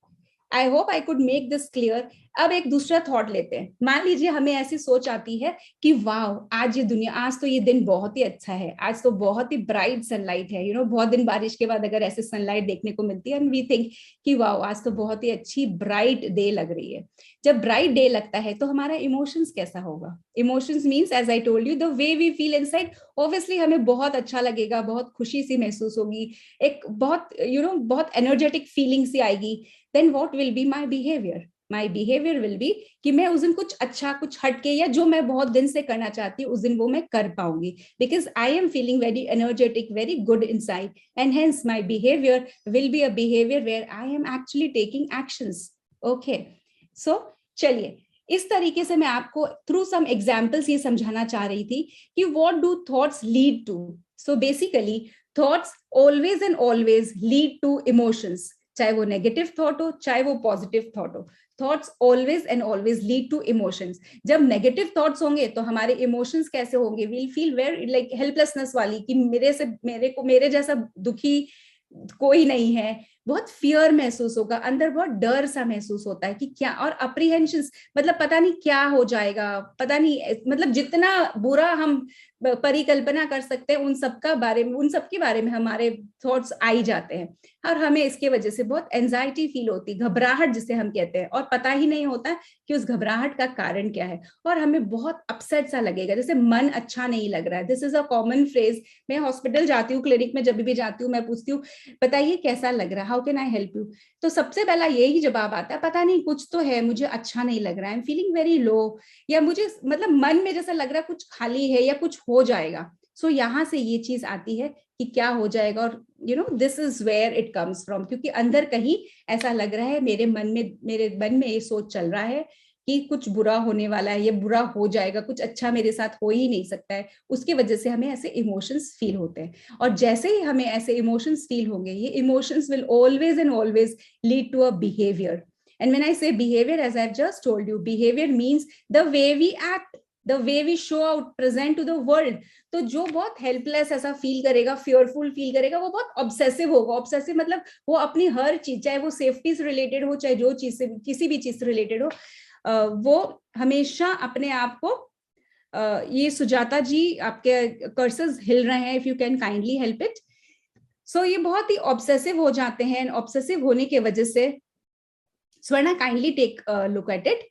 I hope I could make this clear. अब एक दूसरा थॉट लेते हैं। मान लीजिए हमें ऐसी सोच आती है कि वाह, आज ये दुनिया, आज तो ये दिन बहुत ही अच्छा है, आज तो बहुत ही ब्राइट सनलाइट है, बहुत दिन बारिश के बाद अगर ऐसे सनलाइट देखने को मिलती है, एंड वी थिंक कि वाह, आज तो बहुत ही अच्छी ब्राइट डे लग रही है। जब ब्राइट डे लगता है तो हमारा इमोशंस कैसा होगा? Emotions means, as I told you, the way we feel inside. Obviously हमें बहुत अच्छा लगेगा, बहुत खुशी सी महसूस होगी, एक बहुत बहुत एनर्जेटिक फीलिंग सी आएगी। Then what will be my behaviour? My behaviour will be कि मैं उस दिन कुछ अच्छा, कुछ हटके, या जो मैं बहुत दिन से करना चाहती हूँ उस दिन वो मैं कर पाऊंगी, because I am feeling very energetic, very good inside, and hence my behaviour will be a behaviour where I am actually taking actions. Okay, so चलिए, इस तरीके से मैं आपको थ्रू सम एग्जाम्पल्स ये समझाना चाह रही थी कि what do thoughts lead to. So basically thoughts always and always lead to emotions, चाहे वो नेगेटिव थॉट हो, चाहे वो पॉजिटिव थॉट हो। Thoughts always and always lead to emotions. जब नेगेटिव थॉट्स होंगे तो हमारे इमोशंस कैसे होंगे? We'll feel very like helplessness वाली, कि मेरे जैसा दुखी कोई नहीं है। बहुत फियर महसूस होगा, अंदर बहुत डर सा महसूस होता है कि क्या, और अप्रीहेंशंस, मतलब पता नहीं क्या हो जाएगा, पता नहीं, मतलब जितना बुरा हम परिकल्पना कर सकते हैं उन सबके बारे में हमारे थॉट्स आ ही जाते हैं, और हमें इसके वजह से बहुत एंजाइटी फील होती, घबराहट जिसे हम कहते हैं, और पता ही नहीं होता कि उस घबराहट का कारण क्या है, और हमें बहुत अपसेट सा लगेगा, जैसे मन अच्छा नहीं लग रहा है। This is a common phrase. मैं हॉस्पिटल जाती हूँ, क्लिनिक में जब भी जाती हूँ, मैं पूछती हूँ बताइए कैसा लग रहा है, how can I help you? तो सबसे पहला यही जवाब आता है, पता नहीं, कुछ तो है, मुझे अच्छा नहीं लग रहा है, I am feeling very low, या मुझे मतलब मन में जैसा लग रहा है कुछ खाली है या कुछ हो जाएगा। सो यहाँ से ये चीज आती है कि क्या हो जाएगा, और this is where it comes from, क्योंकि अंदर कहीं ऐसा लग रहा है, मेरे मन में ये सोच चल रहा है कि कुछ बुरा होने वाला है, ये बुरा हो जाएगा, कुछ अच्छा मेरे साथ हो ही नहीं सकता है। उसकी वजह से हमें ऐसे इमोशंस फील होते हैं, और जैसे ही हमें ऐसे इमोशंस फील होंगे, ये emotions will always and always lead to a behaviour. And when I say behavior, as I've just told you, behavior means the way we act, the way we show out, present to the world. तो जो बहुत हेल्पलेस ऐसा फील करेगा, फियरफुल फील करेगा, वो बहुत ऑब्सेसिव होगा। ऑब्सेसिव मतलब वो अपनी हर चीज, चाहे वो सेफ्टी से रिलेटेड हो, चाहे जो चीज से, किसी भी चीज से रिलेटेड हो, वो हमेशा अपने आप को, ये सुजाता जी आपके कर्सर्स हिल रहे हैं, if you can kindly help it. So ये बहुत ही ऑब्सेसिव हो जाते हैं, ऑब्सेसिव होने की वजह से, Swarna kindly take look at it,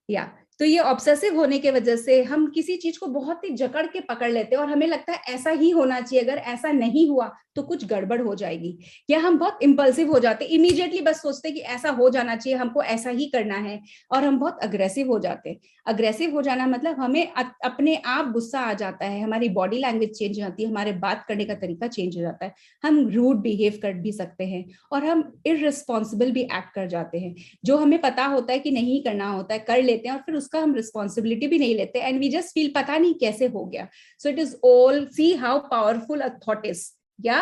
या तो ये ऑब्सेसिव होने की वजह से हम किसी चीज को बहुत ही जकड़ के पकड़ लेते हैं, और हमें लगता है ऐसा ही होना चाहिए, अगर ऐसा नहीं हुआ तो कुछ गड़बड़ हो जाएगी, या हम बहुत इंपल्सिव हो जाते हैं, इमीडिएटली बस सोचते हैं कि ऐसा हो जाना चाहिए, हमको ऐसा ही करना है, और हम बहुत अग्रेसिव हो जाते हैं। अग्रेसिव हो जाना मतलब हमें अपने आप गुस्सा आ जाता है, हमारी बॉडी लैंग्वेज चेंज हो जाती है, हमारे बात करने का तरीका चेंज हो जाता है, हम रूड बिहेव कर भी सकते हैं, और हम इररिस्पॉन्सिबल भी एक्ट कर जाते हैं। जो हमें पता होता है कि नहीं करना होता है, कर लेते हैं, और फिर उसका हम रिस्पॉन्सिबिलिटी भी नहीं लेते, एंड वी जस्ट फील पता नहीं कैसे हो गया। So it is all, see how powerful a thought is. या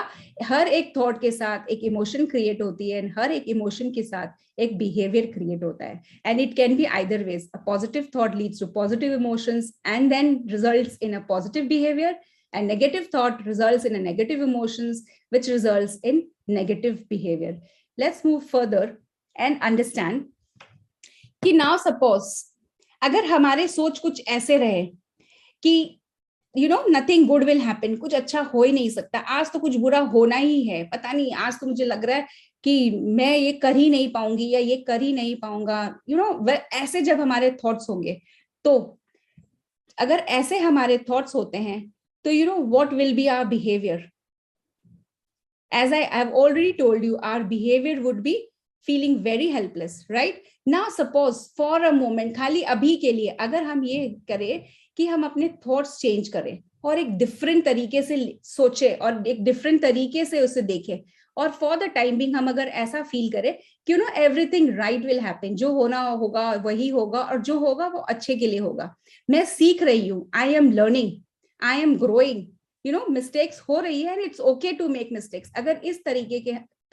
हर एक थॉट के साथ एक इमोशन क्रिएट होती है, एंड हर एक इमोशन के साथ एक बिहेवियर क्रिएट होता है, and it can be either ways. A positive thought leads to positive emotions and then results in a positive behaviour, and negative thought results in a negative emotions which results in negative behavior. Let's move further and understand कि now suppose अगर हमारे सोच कुछ ऐसे रहे कि नथिंग गुड विल हैपन, कुछ अच्छा हो ही नहीं सकता, आज तो कुछ बुरा होना ही है, पता नहीं, आज तो मुझे लग रहा है कि मैं ये कर ही नहीं पाऊंगी, या ये कर ही नहीं पाऊंगा, ऐसे जब हमारे थॉट्स होंगे, तो अगर ऐसे हमारे थॉट्स होते हैं, तो what will be our behavior? As I have already told you, our behavior would be feeling very helpless, right? Now suppose for a moment, खाली अभी के लिए अगर हम ये करें कि हम अपने थॉट्स चेंज करें, और एक डिफरेंट तरीके से सोचे, और एक डिफरेंट तरीके से उसे देखें, और फॉर द टाइम बिंग हम अगर ऐसा फील करें कि एवरीथिंग राइट विल हैपन, जो होना होगा वही होगा, और जो होगा वो अच्छे के लिए होगा, मैं सीख रही हूँ, I am learning, I am growing, mistakes हो रही है, and it's okay to make mistakes. अगर इस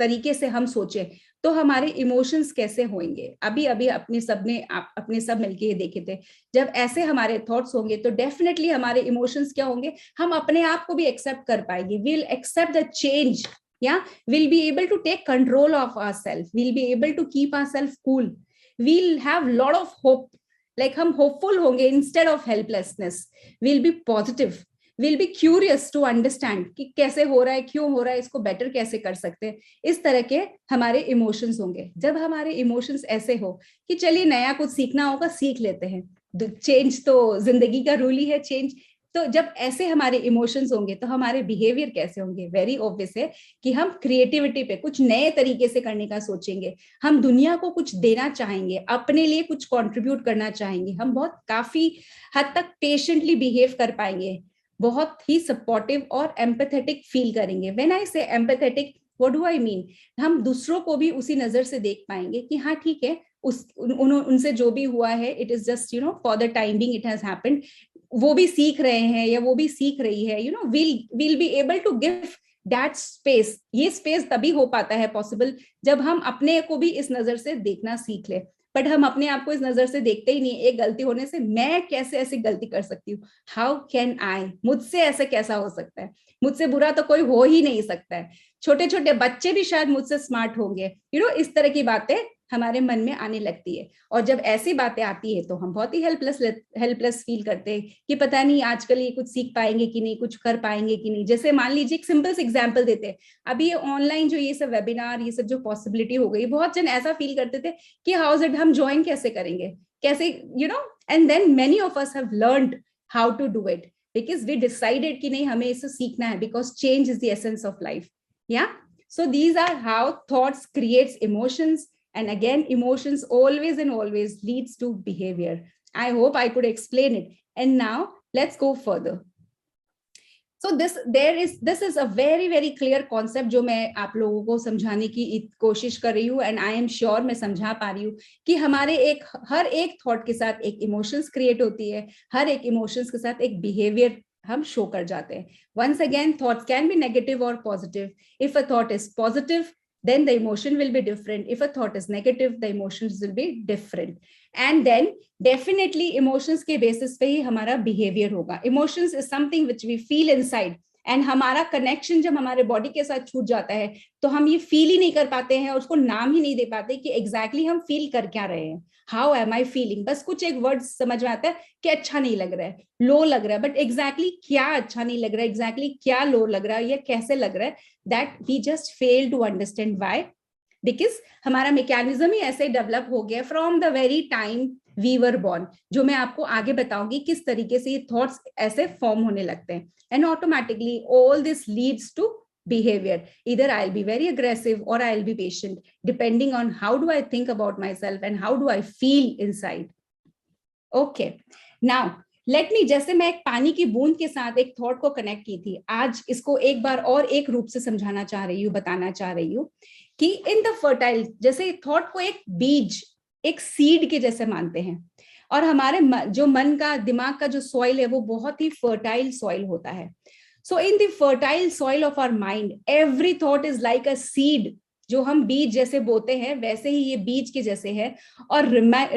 तरीके से हम सोचे तो हमारे इमोशंस कैसे होंगे? अभी अभी अपने सब मिलके ये देखे थे, जब ऐसे हमारे थॉट्स होंगे तो डेफिनेटली हमारे इमोशंस क्या होंगे, हम अपने आप को भी एक्सेप्ट कर पाएंगे, विल एक्सेप्ट द चेंज, या will be able to take control of ourself, will be able to keep ourself cool, we'll have lot of hope, like हम hopeful होंगे instead of helplessness. We'll be positive, we'll be curious to understand कि कैसे हो रहा है, क्यों हो रहा है, इसको बेटर कैसे कर सकते हैं. इस तरह के हमारे इमोशंस होंगे. जब हमारे इमोशंस ऐसे हो कि चलिए नया कुछ सीखना होगा, सीख लेते हैं, चेंज तो जिंदगी का रूल ही है, चेंज. तो जब ऐसे हमारे इमोशंस होंगे तो हमारे बिहेवियर कैसे होंगे? वेरी ऑब्वियस है कि हम क्रिएटिविटी पे कुछ नए तरीके से करने का सोचेंगे, हम दुनिया को कुछ देना चाहेंगे, अपने लिए कुछ कंट्रीब्यूट करना चाहेंगे, हम बहुत काफी हद तक पेशेंटली बिहेव कर पाएंगे, बहुत ही सपोर्टिव और एम्पैथेटिक फील करेंगे. व्हेन आई से empathetic, what do I mean? हम दूसरों को भी उसी नजर से देख पाएंगे कि हाँ ठीक है, उनसे जो भी हुआ है, it is just for the time being it has happened. वो भी सीख रहे हैं या वो भी सीख रही है, we'll be able to give that space. ये स्पेस तभी हो पाता है पॉसिबल जब हम अपने को भी इस नजर से देखना सीख ले. बट हम अपने आप को इस नजर से देखते ही नहीं. एक गलती होने से मैं कैसे ऐसी गलती कर सकती हूँ, हाउ कैन आई, मुझसे ऐसे कैसा हो सकता है, मुझसे बुरा तो कोई हो ही नहीं सकता है, छोटे छोटे बच्चे भी शायद मुझसे स्मार्ट होंगे. इस तरह की बातें हमारे मन में आने लगती है. और जब ऐसी बातें आती है तो हम बहुत ही हेल्पलेस फील करते हैं कि पता नहीं आजकल ये कुछ सीख पाएंगे कि नहीं, कुछ कर पाएंगे कि नहीं. जैसे मान लीजिए एक सिंपल से एग्जांपल देते हैं, अभी ये ऑनलाइन जो ये सब वेबिनार, ये सब जो पॉसिबिलिटी हो गई, बहुत जन ऐसा फील करते थे कि हाउ इट, हम ज्वाइन कैसे करेंगे, कैसे, and then many of us have learned how to do it because we decided कि नहीं, हमें इसे सीखना है, because change is the essence of life. Yeah so these are how thoughts creates emotions. And again, emotions always and always leads to behavior. I hope I could explain it. And now let's go further. So this is a very very clear concept जो मैं आप लोगों को समझाने की कोशिश कर रही हूँ. And I am sure मैं समझा पा रही हूँ कि हमारे हर एक थॉट के साथ एक इमोशंस क्रिएट होती है, हर एक इमोशंस के साथ एक बिहेवियर हम शो कर जाते हैं. Once again, thoughts can be negative or positive. If a thought is positive, then the emotion will be different. If a thought is negative, the emotions will be different. And then definitely emotions के basis पे ही हमारा behavior होगा. Emotions is something which we feel inside. And हमारा connection जब हमारे body के साथ छूट जाता है तो हम ये feel ही नहीं कर पाते हैं और उसको नाम ही नहीं दे पाते कि exactly हम feel कर क्या रहे हैं. How am I feeling? बस कुछ एक वर्ड समझ में आता है कि अच्छा नहीं लग रहा है, लो लग रहा है, बट एग्जैक्टली क्या अच्छा नहीं लग रहा है, एग्जैक्टली क्या लो लग रहा है या कैसे लग रहा है, that we just fail to understand. Why? Because हमारा मैकेनिज्म ही ऐसे डेवलप हो गया from the very time we were born, जो मैं आपको आगे बताऊंगी किस तरीके से ये थॉट्स ऐसे फॉर्म होने लगते हैं. And automatically all this leads to behavior. Either I'll be very aggressive or I'll be patient, depending on how do I think about myself and how do I feel inside. Okay, now let me, जैसे मैं एक पानी की बूंद के साथ एक थॉट को कनेक्ट की थी, आज इसको एक बार और एक रूप से समझाना चाह रही हूँ, बताना चाह रही हूँ कि इन द फर्टाइल, जैसे थॉट को एक बीज, एक सीड के जैसे मानते हैं, और हमारे जो मन का, दिमाग का जो सॉइल है वो बहुत ही फर्टाइल सॉइल होता है. So in the fertile soil of our mind, every thought is like a seed. जो हम बीज जैसे बोते हैं वैसे ही ये बीज के जैसे है. और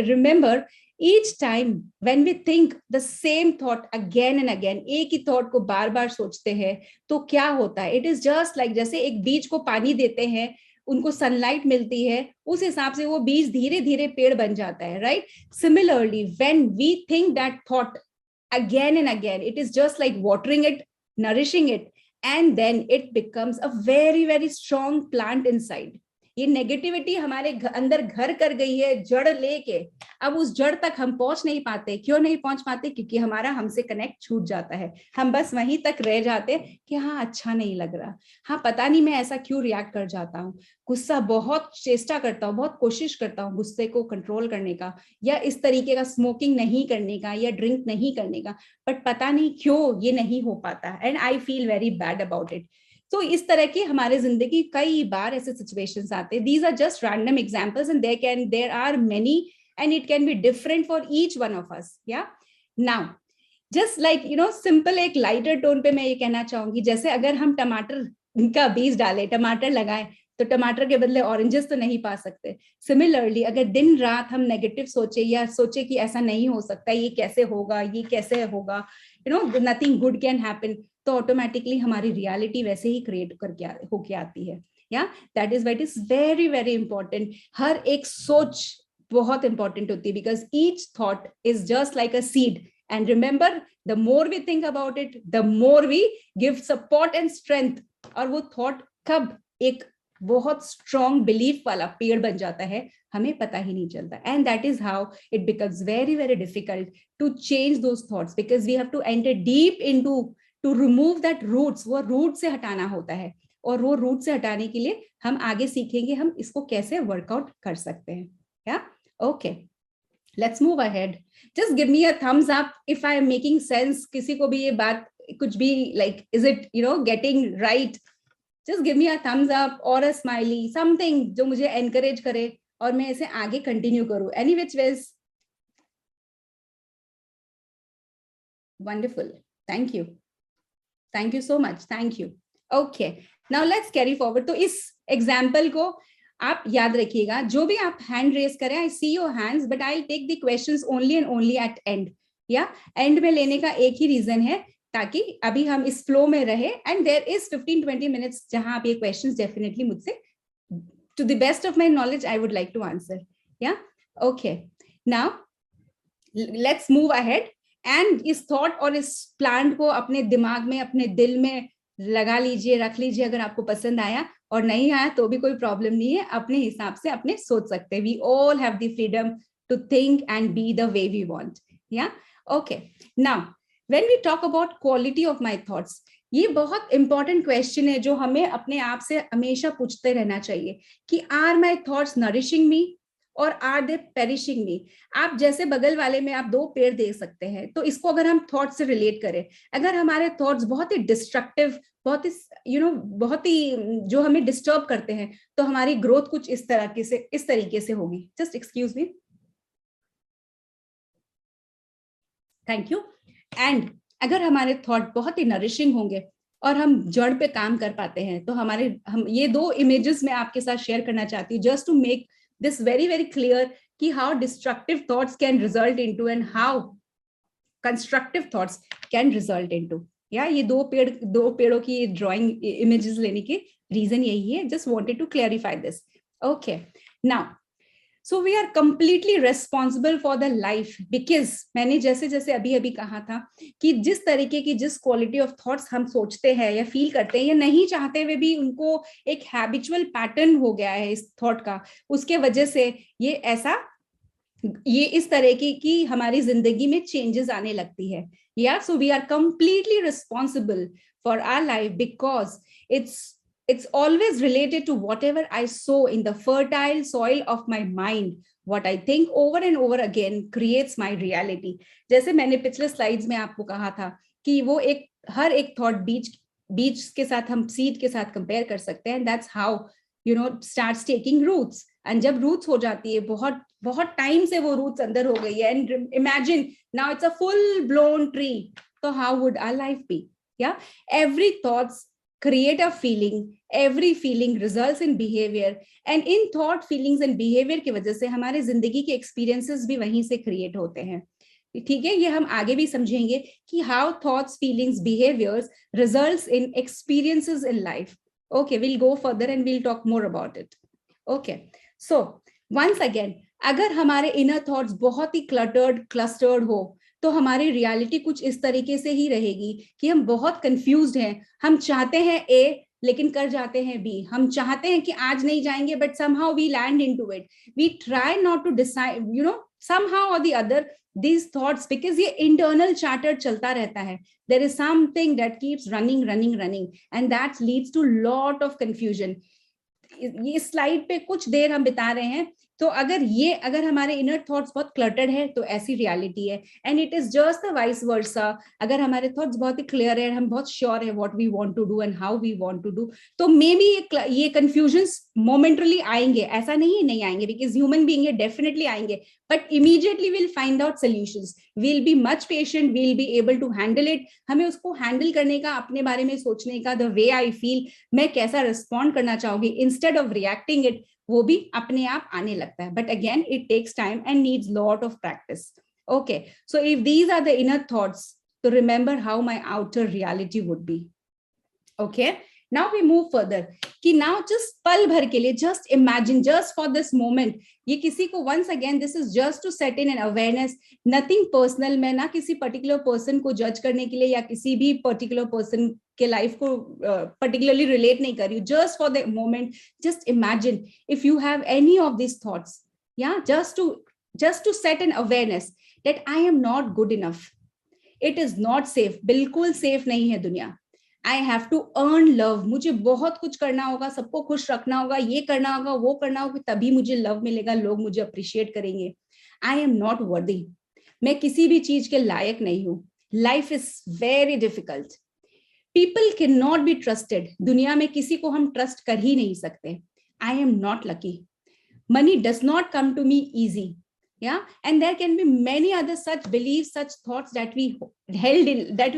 remember, each time when we think the same thought again and again, एक ही thought को बार बार सोचते हैं तो क्या होता है? It is just like जैसे एक बीज को पानी देते हैं, उनको सनलाइट मिलती है, उस हिसाब से वो बीज धीरे धीरे पेड़ बन जाता है, right? Similarly, when we think that thought again and again, it is just like watering it, nourishing it, and then it becomes a very very strong plant inside. ये नेगेटिविटी हमारे अंदर घर कर गई है जड़ लेके, अब उस जड़ तक हम पहुंच नहीं पाते. क्यों नहीं पहुंच पाते? क्योंकि हमारा हमसे कनेक्ट छूट जाता है. हम बस वहीं तक रह जाते कि हाँ अच्छा नहीं लग रहा, हाँ पता नहीं मैं ऐसा क्यों रिएक्ट कर जाता हूँ, गुस्सा बहुत चेष्टा करता हूँ, बहुत कोशिश करता हूँ गुस्से को कंट्रोल करने का, या इस तरीके का स्मोकिंग नहीं करने का या ड्रिंक नहीं करने का, बट पता नहीं क्यों ये नहीं हो पाता, and I feel very bad about it. तो इस तरह की हमारे जिंदगी कई बार ऐसे सिचुएशंस आते हैं. These are just random examples and there are many and it can be different for each one of us. Yeah. Now, just like simple एक lighter tone पे मैं ये कहना चाहूंगी, जैसे अगर हम टमाटर का बीज डालें, टमाटर लगाएं, तो टमाटर के बदले ऑरेंजेस तो नहीं पा सकते. सिमिलरली अगर दिन रात हम नेगेटिव सोचे या सोचे कि ऐसा नहीं हो सकता, ये कैसे होगा, ये कैसे होगा, नथिंग गुड कैन हैपन, तो ऑटोमेटिकली हमारी रियलिटी वैसे ही क्रिएट करके होके आती है. Yeah that is what is very very important. हर एक सोच बहुत इंपॉर्टेंट होती है, because each thought is just like a seed, and remember the more we think about it, the more we give support and strength, और वो थॉट कब एक बहुत स्ट्रॉन्ग बिलीफ वाला पेड़ बन जाता है हमें पता ही नहीं चलता. And that is how it becomes very very difficult to change those thoughts, because we have to enter deep into to remove that roots. वो रूट से हटाना होता है, और वो रूट से हटाने के लिए हम आगे सीखेंगे हम इसको कैसे वर्कआउट कर सकते हैं. या okay, let's move ahead. Just give me a thumbs up if I am making sense. किसी को भी ये बात कुछ भी like is it getting right? Just give me a thumbs up और अ स्माइली, समथिंग जो मुझे एनकरेज करे और मैं इसे आगे कंटिन्यू करूं. Any which ways. Wonderful, thank you, thank you so much, thank you. Okay, now let's carry forward. तो इस एग्जाम्पल को आप याद रखिएगा. जो भी आप हैंड रेज करें, I see your hands, but I take the questions only and only at end. या एंड में लेने का एक ही रीजन है, ताकि अभी हम इस फ्लो में रहे, एंड देयर इज 15-20 मिनट्स जहां आप ये क्वेश्चंस डेफिनेटली मुझसे to the best of my knowledge I would like to answer. Yeah okay, now let's move ahead. And इस थॉट और इस प्लान को अपने दिमाग में, अपने दिल में लगा लीजिए, रख लीजिए. अगर आपको पसंद आया, और नहीं आया तो भी कोई प्रॉब्लम नहीं है, अपने हिसाब से अपने सोच सकते हैं. We all have the freedom to think and be the way we want. Yeah okay, now when we talk about quality of my thoughts, ये बहुत इंपॉर्टेंट क्वेश्चन है जो हमें अपने आप से हमेशा पूछते रहना चाहिए कि आर माय थॉट्स नरिशिंग मी और आर दे पेरिशिंग मी. आप जैसे बगल वाले में आप दो पेड़ देख सकते हैं, तो इसको अगर हम थॉट से रिलेट करें, अगर हमारे थॉट्स बहुत ही डिस्ट्रक्टिव, बहुत ही बहुत ही जो हमें डिस्टर्ब करते हैं, तो हमारी ग्रोथ कुछ इस तरीके से होगी. Just excuse me, thank you. And अगर हमारे थॉट बहुत ही नरिशिंग होंगे और हम जड़ पे काम कर पाते हैं, तो हम ये दो इमेजेस मैं आपके साथ शेयर करना चाहती हूँ, just to make this very clear कि how destructive thoughts can result into and how constructive thoughts can result into. या ये दो पेड़ों की ड्राइंग इमेजेस लेने के रीजन यही है. Just wanted to clarify this. Okay, now so we are completely responsible for the life, because मैंने जैसे अभी कहा था कि जिस तरीके की, जिस क्वालिटी ऑफ थॉट्स हम सोचते हैं या फील करते हैं, या नहीं चाहते हुए भी उनको एक हैबिचुअल पैटर्न हो गया है इस थॉट का, उसके वजह से ये इस तरह की हमारी जिंदगी में चेंजेस आने लगती है. Yeah so we are completely responsible for our life, because it's always related to whatever I sow in the fertile soil of my mind. What I think over and over again creates my reality. जैसे मैंने पिछले स्लाइड्स में आपको कहा था कि वो हर एक थॉट बीज के साथ, हम सीड के साथ कंपेयर कर सकते हैं. That's how starts taking roots. And जब roots हो जाती है, बहुत टाइम से वो roots अंदर हो गई है, and imagine now it's a full blown tree. So how would our life be? Yeah, every thoughts create a feeling, every feeling results in behavior, and in thought, feelings and behavior की वजह से हमारे जिंदगी के experiences भी वहीं से create होते हैं. ठीक है, ये हम आगे भी समझेंगे कि how thoughts, feelings, behaviors results in experiences in life. Okay, we'll go further and we'll talk more about it. Okay, so once again, अगर हमारे inner thoughts बहुत ही clustered हो, तो हमारी रियलिटी कुछ इस तरीके से ही रहेगी कि हम बहुत कंफ्यूज्ड हैं. हम चाहते हैं ए लेकिन कर जाते हैं बी. हम चाहते हैं कि आज नहीं जाएंगे, but somehow we land into it. We try not to decide, somehow or the other these thoughts, because ये internal chatter चलता रहता है. There is something that keeps running, and that leads to lot of confusion. ये स्लाइड पे कुछ देर हम बिता रहे हैं, तो अगर हमारे इनर थॉट्स बहुत क्लटर्ड है, तो ऐसी रियलिटी है. And it is just the vice versa. अगर हमारे थॉट्स बहुत ही क्लियर है, हम बहुत श्योर है what we want to do and how we want to do, तो मे बी ये कंफ्यूजन्स मोमेंटली आएंगे. ऐसा नहीं आएंगे, बिकॉज ह्यूमन बीइंग है, डेफिनेटली आएंगे, but immediately will find out solutions. Will be much patient, will be able to handle it. हमें उसको हैंडल करने का, अपने बारे में सोचने का, द वे आई फील, मैं कैसा रिस्पॉन्ड करना चाहूंगी, इंस्टेड ऑफ रिएक्टिंग इट, वो भी अपने आप आने लगता है. But again it takes time and needs lot of practice. Okay, so if these are the inner thoughts, तो remember how my outer reality would be. Okay, Now we move further कि now just पल भर के लिए, just imagine, just for this moment, ये किसी को once again this is just to set in an awareness, nothing personal, मैं ना किसी particular person को judge करने के लिए या किसी भी particular person के life को particularly relate नहीं कर रही हूँ, just for the moment, just imagine if you have any of these thoughts, yeah, just to set an awareness that I am not good enough, it is not safe, बिल्कुल safe नहीं है दुनिया, I have to earn love, मुझे बहुत कुछ करना होगा, सबको खुश रखना होगा, ये करना होगा, वो करना होगा, तभी मुझे लव मिलेगा, लोग मुझे अप्रिशिएट करेंगे, I am not worthy, मैं किसी भी चीज के लायक नहीं हूँ, life is very difficult, people cannot be trusted, दुनिया में किसी को हम ट्रस्ट कर ही नहीं सकते, I am not lucky, money does not come to me easy, yeah, and there can be many other such beliefs, such thoughts that we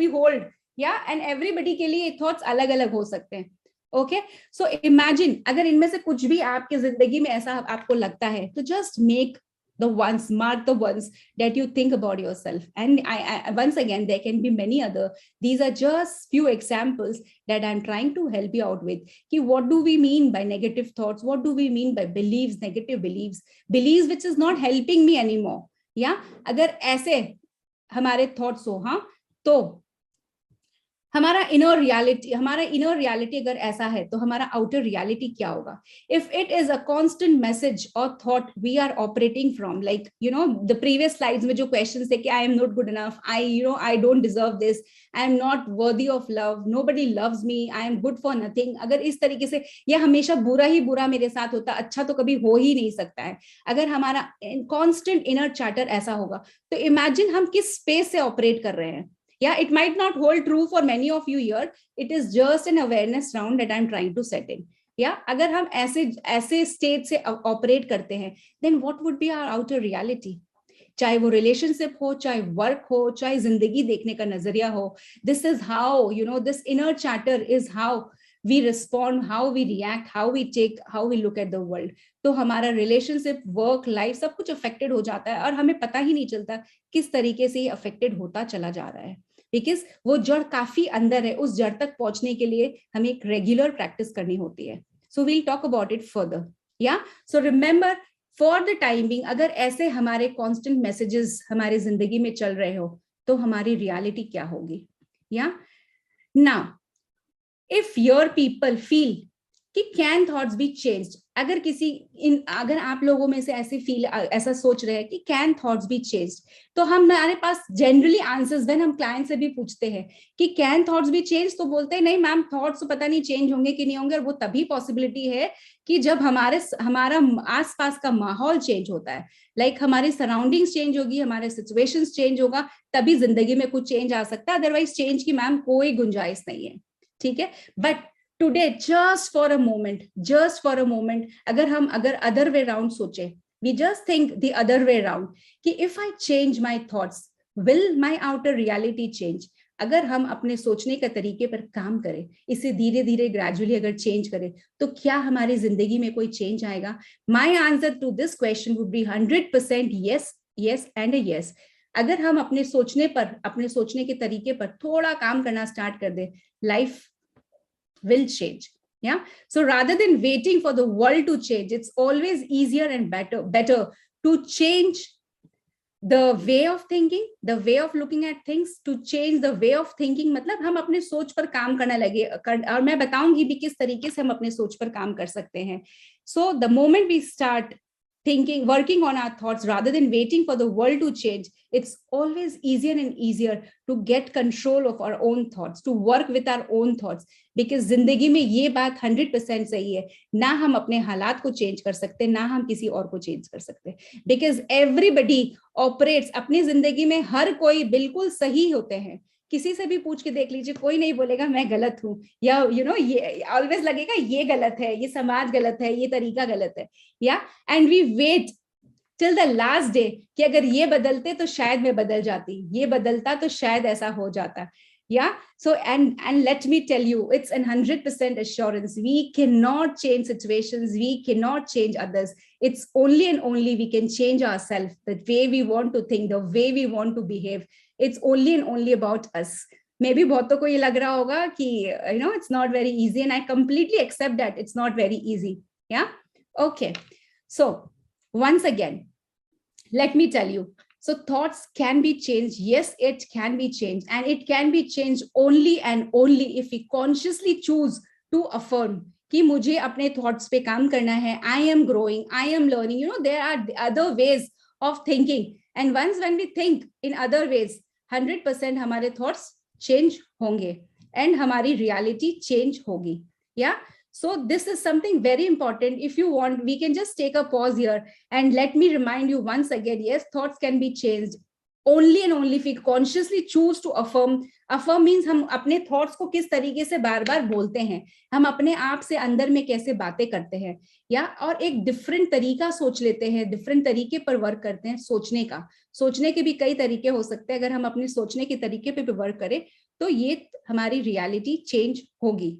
hold, yeah, and everybody के लिए thoughts अलग अलग हो सकते हैं, okay, so imagine अगर इनमें से कुछ भी आपके जिंदगी में ऐसा आपको लगता है, तो just mark the ones that you think about yourself, and I once again there can be many other, these are just few examples that I'm trying to help you out with कि what do we mean by negative thoughts, what do we mean by beliefs, negative beliefs which is not helping me anymore, yeah, अगर ऐसे हमारे thoughts हो, हाँ, तो हमारा इनर रियलिटी अगर ऐसा है, तो हमारा आउटर रियलिटी क्या होगा? If it is a constant message और thought we are operating from, like the previous slides में जो क्वेश्चंस थे कि I am not good enough, I don't deserve this, I am not worthy of love, nobody loves me, I am good for nothing, अगर इस तरीके से ये हमेशा बुरा ही बुरा मेरे साथ होता, अच्छा तो कभी हो ही नहीं सकता है, अगर हमारा कॉन्स्टेंट इनर चार्टर ऐसा होगा, तो इमेजिन हम किस स्पेस से ऑपरेट कर रहे हैं. Yeah, it might not hold true for many of you here. It is just an awareness round that I'm trying to set in. Yeah, अगर हम ऐसे state से operate करते हैं, then what would be our outer reality? चाहे वो relationship हो, चाहे work हो, चाहे जिंदगी देखने का नजरिया हो, this is how, this inner chatter is how we respond, how we react, how we look at the world. तो हमारा relationship, work, life सब कुछ affected हो जाता है और हमें पता ही नहीं चलता किस तरीके से ये affected होता चला जा रहा है, बिकॉज वो जड़ काफी अंदर है, उस जड़ तक पहुंचने के लिए हमें एक रेगुलर प्रैक्टिस करनी होती है. So we'll talk about it further. Yeah so remember for the time being, अगर ऐसे हमारे कांस्टेंट मैसेजेस हमारे जिंदगी में चल रहे हो, तो हमारी रियलिटी क्या होगी? या now if your people feel कि कैन थॉट्स बी चेंज्ड, अगर आप लोगों में से ऐसा सोच रहे हैं कि कैन थॉट्स बी चेंज्ड, तो हमारे पास जनरली आंसर्स, व्हेन हम क्लाइंट से भी पूछते हैं कि कैन थॉट्स बी चेंज, तो बोलते हैं नहीं मैम, थॉट्स तो पता नहीं चेंज होंगे कि नहीं होंगे, और वो तभी पॉसिबिलिटी है कि जब हमारा आसपास का माहौल चेंज होता है, लाइक हमारी सराउंडिंग्स चेंज होगी, हमारे सिचुएशंस चेंज होगा, तभी जिंदगी में कुछ चेंज आ सकता है, अदरवाइज चेंज की मैम कोई गुंजाइश नहीं है. ठीक है, but today just for a moment अगर अदर वे राउंड सोचे, we just think the other way round कि if I change my thoughts, will my outer reality change? अगर हम अपने सोचने का तरीके पर काम करें, इसे धीरे धीरे ग्रेजुअली अगर चेंज करें, तो क्या हमारी जिंदगी में कोई चेंज आएगा? My answer to this question would be 100% yes, yes and a yes. अगर हम अपने सोचने के तरीके पर थोड़ा काम करना स्टार्ट कर दे, life will change. Yeah, so rather than waiting for the world to change, it's always easier and better to change the way of thinking, the way of looking at things, to change the way of thinking. मतलब हम अपने सोच पर काम करने लगे, और मैं बताऊंगी भी किस तरीके से हम अपने सोच पर काम कर सकते हैं. So the moment we start working on our thoughts rather than waiting for the world to change, it's always easier and easier to get control of our own thoughts, to work with our own thoughts. Because जिंदगी में ये बात 100% सही है, ना हम अपने हालात को चेंज कर सकते, ना हम किसी और को चेंज कर सकते. Because everybody operates, अपनी जिंदगी में हर कोई बिल्कुल सही होते हैं. किसी से भी पूछ के देख लीजिए, कोई नहीं बोलेगा मैं गलत हूं, या ये ऑलवेज लगेगा ये गलत है, ये समाज गलत है, ये तरीका गलत है. Yeah and we wait till the last day कि अगर ये बदलते तो शायद मैं बदल जाती, ये बदलता तो शायद ऐसा हो जाता. Yeah, so and let me tell you, it's 100% assurance. We cannot change situations, we cannot change others. It's only and only we can change ourselves, the way we want to think, the way we want to behave. It's only and only about us. Maybe बहुतों को ये लग रहा होगा कि you know it's not very easy, and I completely accept that it's not very easy. Yeah okay, so once again, let me tell you, so thoughts can be changed. Yes, it can be changed, and it can be changed only and only if we consciously choose to affirm कि मुझे अपने थॉट्स पे काम करना है. I am growing, I am learning, you know there are other ways of thinking, and once when we think in other ways 100% हमारे थॉट्स चेंज होंगे एंड हमारी रियलिटी चेंज होगी. Yeah so this is something very important. If you want, we can just take a pause here and let me remind you once again, yes, thoughts can be changed only and only if we consciously choose to affirm. Affirm means हम अपने थॉट्स को किस तरीके से बार बार बोलते हैं, हम अपने आप से अंदर में कैसे बातें करते हैं, या और एक डिफरेंट तरीका सोच लेते हैं, डिफरेंट तरीके पर वर्क करते हैं. सोचने का, सोचने के भी कई तरीके हो सकते हैं. अगर हम अपने सोचने के तरीके पे भी वर्क करें तो ये हमारी रियलिटी चेंज होगी.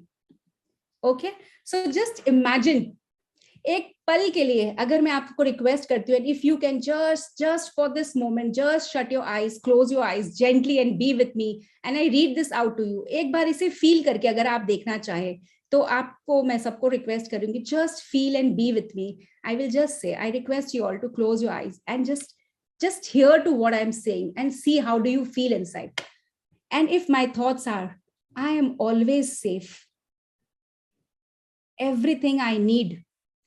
ओके, सो जस्ट इमेजिन, एक पल के लिए अगर मैं आपको रिक्वेस्ट करती हूँ, if you can just for this moment just shut your eyes, close your eyes gently and be with me and I read this out to you. एक बार इसे फील करके अगर आप देखना चाहे तो आपको, मैं सबको रिक्वेस्ट करूंगी, just feel and be with me. I will just say, I request you all to close your eyes and just hear to what I am saying and see how do you feel inside. And if my thoughts are, I am always safe, everything I need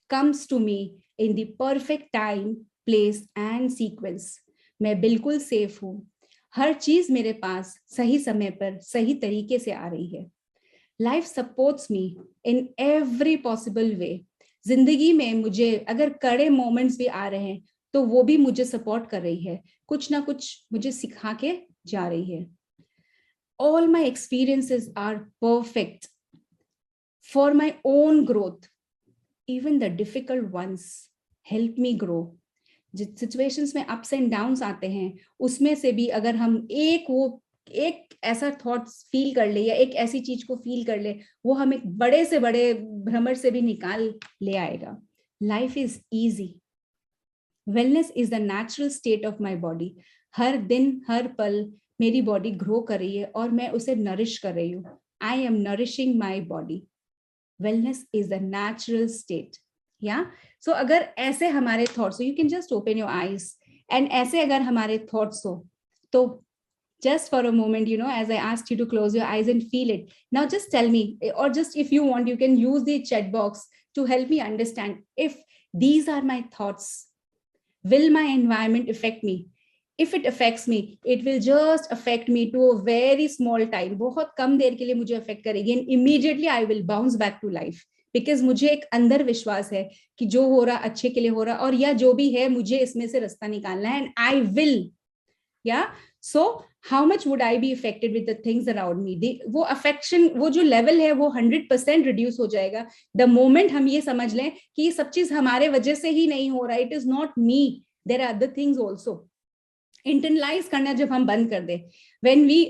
comes to me in the perfect time, place and sequence. मैं बिल्कुल सेफ हूं, हर चीज मेरे पास सही समय पर सही तरीके से आ रही है. Life supports me in every possible way. जिंदगी में मुझे अगर कड़े मोमेंट्स भी आ रहे हैं तो वो भी मुझे सपोर्ट कर रही है, कुछ ना कुछ मुझे सिखा के जा रही है. All my experiences are perfect for my own growth. Even the difficult ones help me grow. जिस सिचुएशंस में अप्स एंड डाउन्स आते हैं उसमें से भी अगर हम एक ऐसा थॉट्स फील कर ले या एक ऐसी चीज को फील कर ले, वो हम एक बड़े से बड़े भ्रमर से भी निकाल ले आएगा. Life is easy. Wellness is the natural state of my body. हर दिन हर पल मेरी बॉडी ग्रो कर रही है और मैं उसे नरिश कर रही हूँ. I M nourishing my body. Wellness is the natural state. Yeah. So अगर ऐसे हमारे thoughts, so you can just open your eyes, and ऐसे अगर हमारे thoughts हो तो just for a moment, you know, as I asked you to close your eyes and feel it. Now just tell me, or just if you want, you can use the chat box to help me understand if these are my thoughts. Will my environment affect me? If it affects me, it will just affect me to a very small time. बहुत कम देर के लिए मुझे affect करेगी and immediately I will bounce back to life. Because मुझे एक अंदर विश्वास है कि जो हो रहा अच्छे के लिए हो रहा, और या जो भी है मुझे इसमें से रास्ता निकालना है, and I will. Yeah. So how much would I be affected with the things around me? वो affection, वो जो level है वो 100% reduce हो जाएगा. The moment हम ये समझ लें कि ये सब चीज हमारे वजह से ही नहीं हो रहा, it is not me. There are other things also. Internalise करना जब हम बंद कर दे, व्हेन वी,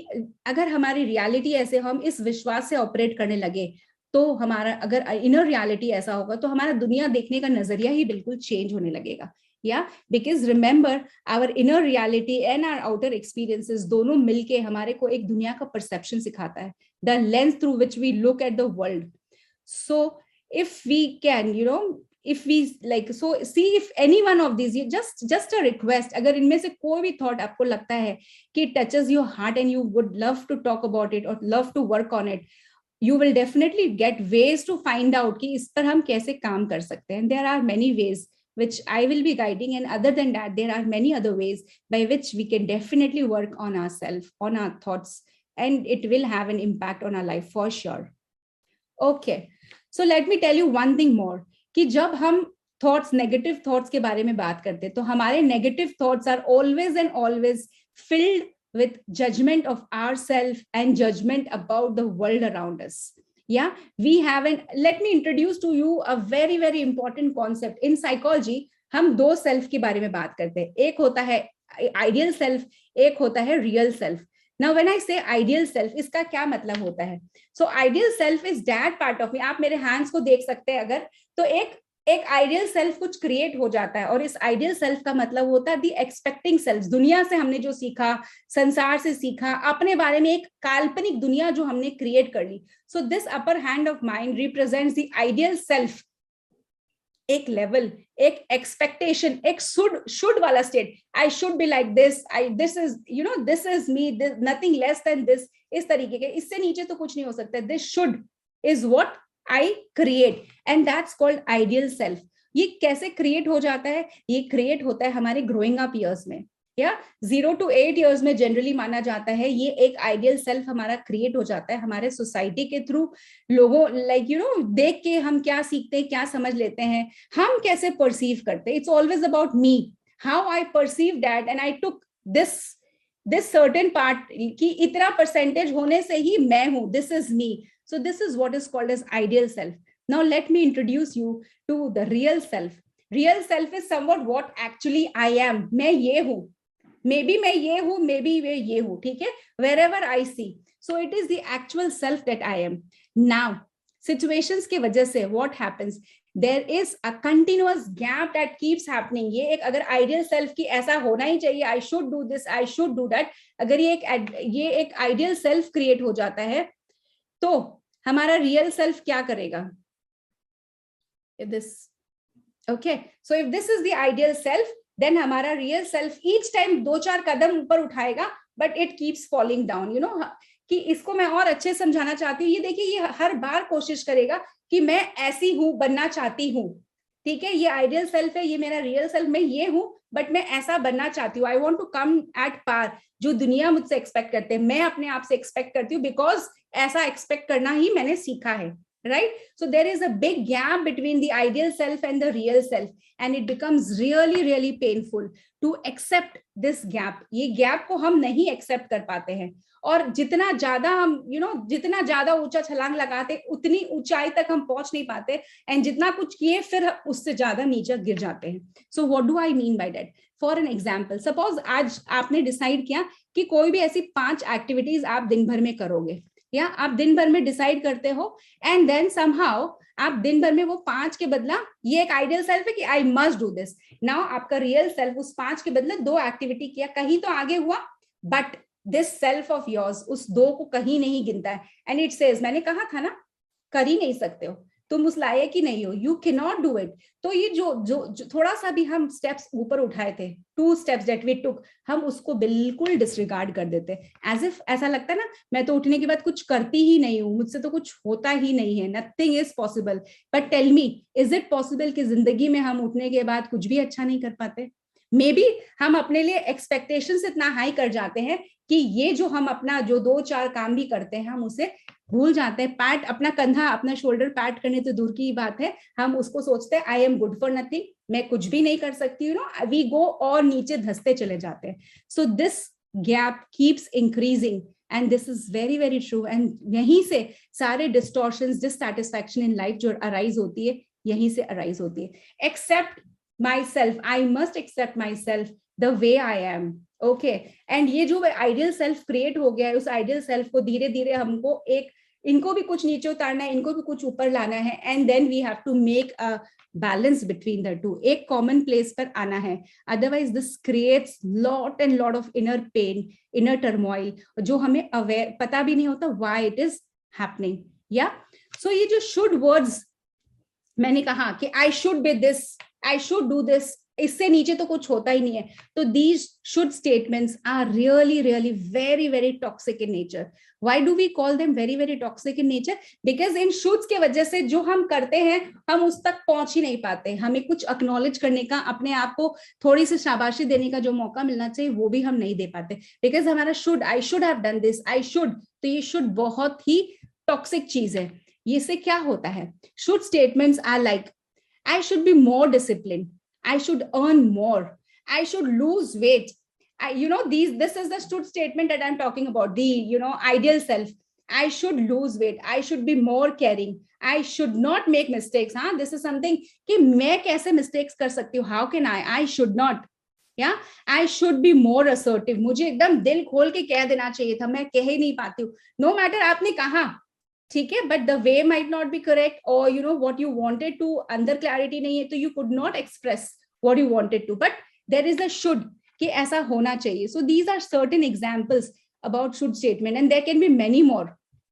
अगर हमारी रियलिटी ऐसे, हम इस विश्वास से ऑपरेट करने लगे तो हमारा, अगर इनर रियलिटी ऐसा होगा तो हमारा दुनिया देखने का नजरिया ही बिल्कुल चेंज होने लगेगा. Yeah because remember, our inner reality and our outer experiences दोनों मिलके हमारे को एक दुनिया का परसेप्शन सिखाता है, the lens through which we look at the world. So if we can, you know, if we like, so see if any one of these, just a request, अगर इनमें से कोई भी thought आपको लगता है कि touches your heart and you would love to talk about it or love to work on it, you will definitely get ways to find out कि इस पर हम कैसे काम कर सकते हैं. There are many ways which I will be guiding, and other than that there are many other ways by which we can definitely work on ourselves, on our thoughts, and it will have an impact on our life for sure. Okay, so let me tell you one thing more, कि जब हम थॉट्स, नेगेटिव थॉट्स के बारे में बात करते हैं तो हमारे negative thoughts are always and always filled with judgement of ourselves and judgement about the world around us. Yeah we have an, let me introduce to you a very very important concept. In psychology हम दो सेल्फ के बारे में बात करते हैं, एक होता है आइडियल सेल्फ, एक होता है real self. Now when I say ideal self, इसका क्या मतलब होता है? So ideal self is that part of me. आप मेरे hands को देख सकते हैं अगर, तो एक एक आइडियल सेल्फ कुछ क्रिएट हो जाता है, और इस आइडियल सेल्फ का मतलब होता है दी एक्सपेक्टिंग सेल्फ। दुनिया से हमने जो सीखा, संसार से सीखा, अपने बारे में एक काल्पनिक दुनिया जो हमने क्रिएट कर ली। So this upper hand of mind represents the ideal self. एक लेवल, एक एक्सपेक्टेशन, एक शुड वाला state, I should be like this, I this is this is me, nothing less than this, इस तरीके के, इससे नीचे तो कुछ नहीं हो सकता। This should is what I create, and that's called ideal self. ये कैसे क्रिएट हो जाता है? ये क्रिएट होता है हमारे ग्रोइंग अप ईयर्स में, या 0 to 8 ईयर्स में जनरली माना जाता है। ये एक आइडियल सेल्फ हमारा क्रिएट हो जाता है हमारे सोसाइटी के थ्रू। लोगों देख के हम क्या सीखते हैं, क्या समझ लेते हैं, हम कैसे परसीव करते हैं। It's always about me, how I perceive that, and I took this certain part कि इतना परसेंटेज होने से ही मैं हूं, this is me. So this is what is called as ideal self. Now let me introduce you to the real self. Real self is somewhat what actually I am. मैं ये हूँ, maybe मैं ये हूँ, maybe मैं ये हूँ, ठीक है? Wherever I see. So it is the actual self that I am. Now, situations के वजह से what happens? There is a continuous gap that keeps happening. ये एक अगर ideal self की ऐसा होना ही चाहिए, I should do this, I should do that. अगर ये एक ideal self create हो जाता है, तो हमारा रियल सेल्फ क्या करेगा? This okay, so if this is the ideal self, then हमारा रियल सेल्फ ईच टाइम 2-4 कदम ऊपर उठाएगा, but it keeps falling down. कि इसको मैं और अच्छे समझाना चाहती हूँ। ये देखिए, ये हर बार कोशिश करेगा कि मैं ऐसी हूं, बनना चाहती हूँ, ठीक है? ये आइडियल सेल्फ है, ये मेरा रियल सेल्फ, मैं ये हूं, बट मैं ऐसा बनना चाहती हूँ। I want to come at par, जो दुनिया मुझसे एक्सपेक्ट करते हैं, मैं अपने आप से एक्सपेक्ट करती हूँ, बिकॉज ऐसा एक्सपेक्ट करना ही मैंने सीखा है, right? So there is a big gap between the ideal self and the real self, and it becomes really painful to accept this gap. ये gap को हम नहीं accept कर पाते हैं, और जितना ज्यादा हम जितना ज्यादा ऊंचा छलांग लगाते, उतनी ऊंचाई तक हम पहुंच नहीं पाते, एंड जितना कुछ किए फिर उससे ज्यादा नीचे गिर जाते हैं। So what do I mean by that? For an example, suppose आज आपने डिसाइड किया कि कोई भी ऐसी 5 एक्टिविटीज आप दिन भर में करोगे, या आप दिन भर में डिसाइड करते हो, एंड देन समहाउ आप दिन भर में वो 5 के बदला, ये एक आइडियल सेल्फ है कि I must do this. Now आपका रियल सेल्फ उस 5 के बदले 2 एक्टिविटी किया, कहीं तो आगे हुआ, but this self of yours उस 2 को कहीं नहीं गिनता है, एंड इट सेज, मैंने कहा था ना, कर ही नहीं सकते हो, तुम उस लायक ही नहीं हो, you can not do it. तो ये जो थोड़ा सा भी हम स्टेप्स ऊपर उठाए थे, 2 स्टेप्स दैट वी टुक, हम उसको बिल्कुल डिसरिगार्ड कर देते, एज इफ ऐसा लगता है ना, मैं तो उठने के बाद कुछ करती ही नहीं हूँ, मुझसे तो कुछ होता ही नहीं है, nothing is possible. But tell me, is it possible कि जिंदगी में हम उठने के बाद कुछ भी अच्छा नहीं कर पाते? मे बी हम अपने लिए एक्सपेक्टेशंस इतना हाई कर जाते हैं कि ये जो हम अपना जो 2-4 काम भी करते हैं, हम उसे भूल जाते हैं। पैट अपना कंधा, अपना शोल्डर पैट करने तो दूर की बात है, हम उसको सोचते हैं आई एम गुड फॉर नथिंग, मैं कुछ भी नहीं कर सकती, वी गो, और नीचे धंसते चले जाते हैं। So this gap keeps increasing, and this is very true, and यहीं से सारे डिस्टॉर्शंस, डिससैटिस्फैक्शन इन लाइफ जो अराइज होती है, यहीं से अराइज होती है। Accept myself, I must accept myself the way I am, okay. And ये जो आइडियल सेल्फ क्रिएट हो गया है, उस आइडियल सेल्फ को धीरे धीरे हमको इनको भी कुछ नीचे उतारना है, इनको भी कुछ ऊपर लाना है, and then we have to make a balance between the two, एक कॉमन प्लेस पर आना है। Otherwise this creates lot and lot of inner pain, inner turmoil, जो हमें अवेयर पता भी नहीं होता व्हाई इट इज हैपनिंग। या सो ये जो शुड वर्ड्स मैंने कहा कि I should be this, I should do this, इससे नीचे तो कुछ होता ही नहीं है। तो these should statements are really very toxic in nature. Why do we call them very toxic in nature? Because in shoulds के वजह से जो हम करते हैं, हम उस तक पहुंच ही नहीं पाते। हमें कुछ एक्नॉलेज करने का, अपने आप को थोड़ी सी शाबाशी देने का जो मौका मिलना चाहिए, वो भी हम नहीं दे पाते, बिकॉज हमारा should, I should have done this, I should. तो ये शुड बहुत ही टॉक्सिक चीज है। इससे क्या होता है? Should statements are like, I should be more discipline, I should earn more, I should lose weight. This is the should statement that I'm talking about, the ideal self. I should lose weight, I should be more caring, I should not make mistakes. This is something कि मैं कैसे mistakes कर सकती हूँ, how can I should not. I should be more assertive. मुझे एकदम दिल खोल के कह देना चाहिए था, मैं कह ही नहीं पाती हूँ। No matter आपने कहा, ठीक है, but the way might not be correct, और you know what you wanted to, अंदर क्लैरिटी नहीं है तो you could not express what you wanted to, but there is a should कि ऐसा होना चाहिए. So these are certain examples about should statement, and there can be many more.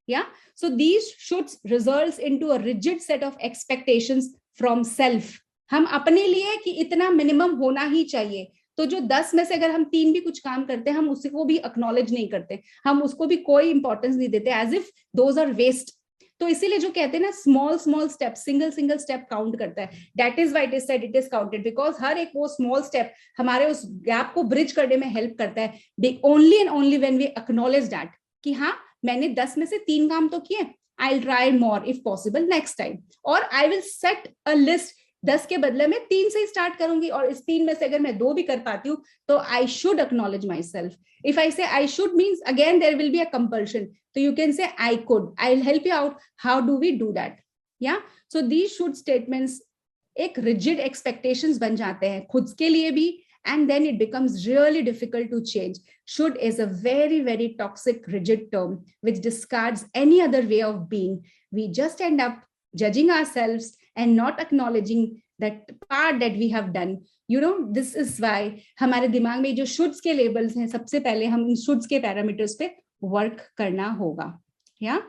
Yeah, so these shoulds results into a rigid set of expectations from self. हम अपने लिए कि इतना मिनिमम होना ही चाहिए. तो जो 10 में से अगर हम 3 भी कुछ काम करते हैं, हम उसको भी एक्नॉलेज नहीं करते, हम उसको भी कोई इंपॉर्टेंस नहीं देते, as if those are waste. तो इसीलिए जो कहते हैं ना, small small step, single step count करता है. That is why it is said it is counted, because हर एक वो स्मॉल स्टेप हमारे उस गैप को ब्रिज करने में हेल्प करता है. Only and only when we acknowledge that कि हाँ, मैंने 10 में से 3 काम तो किए, I will try more if possible next time, और I will set a list. 10 के बदले में 3 से ही स्टार्ट करूंगी, और इस 3 में से अगर मैं 2 भी कर पाती हूँ तो I should acknowledge my self. If I say I should means again there will be a compulsion. So you can say I could. I'll help you out. How do we do that? Yeah. So these should statements एक rigid expectations बन जाते हैं खुद के लिए भी, and then it becomes really difficult to change. Should is a very, very toxic, rigid term which discards any other way of being. We just end up judging ourselves and not acknowledging that part that we have done. You know, this is why हमारे दिमाग में जो shoulds के labels हैं, सबसे पहले हम इन shoulds के parameters पे work करना होगा. Yeah.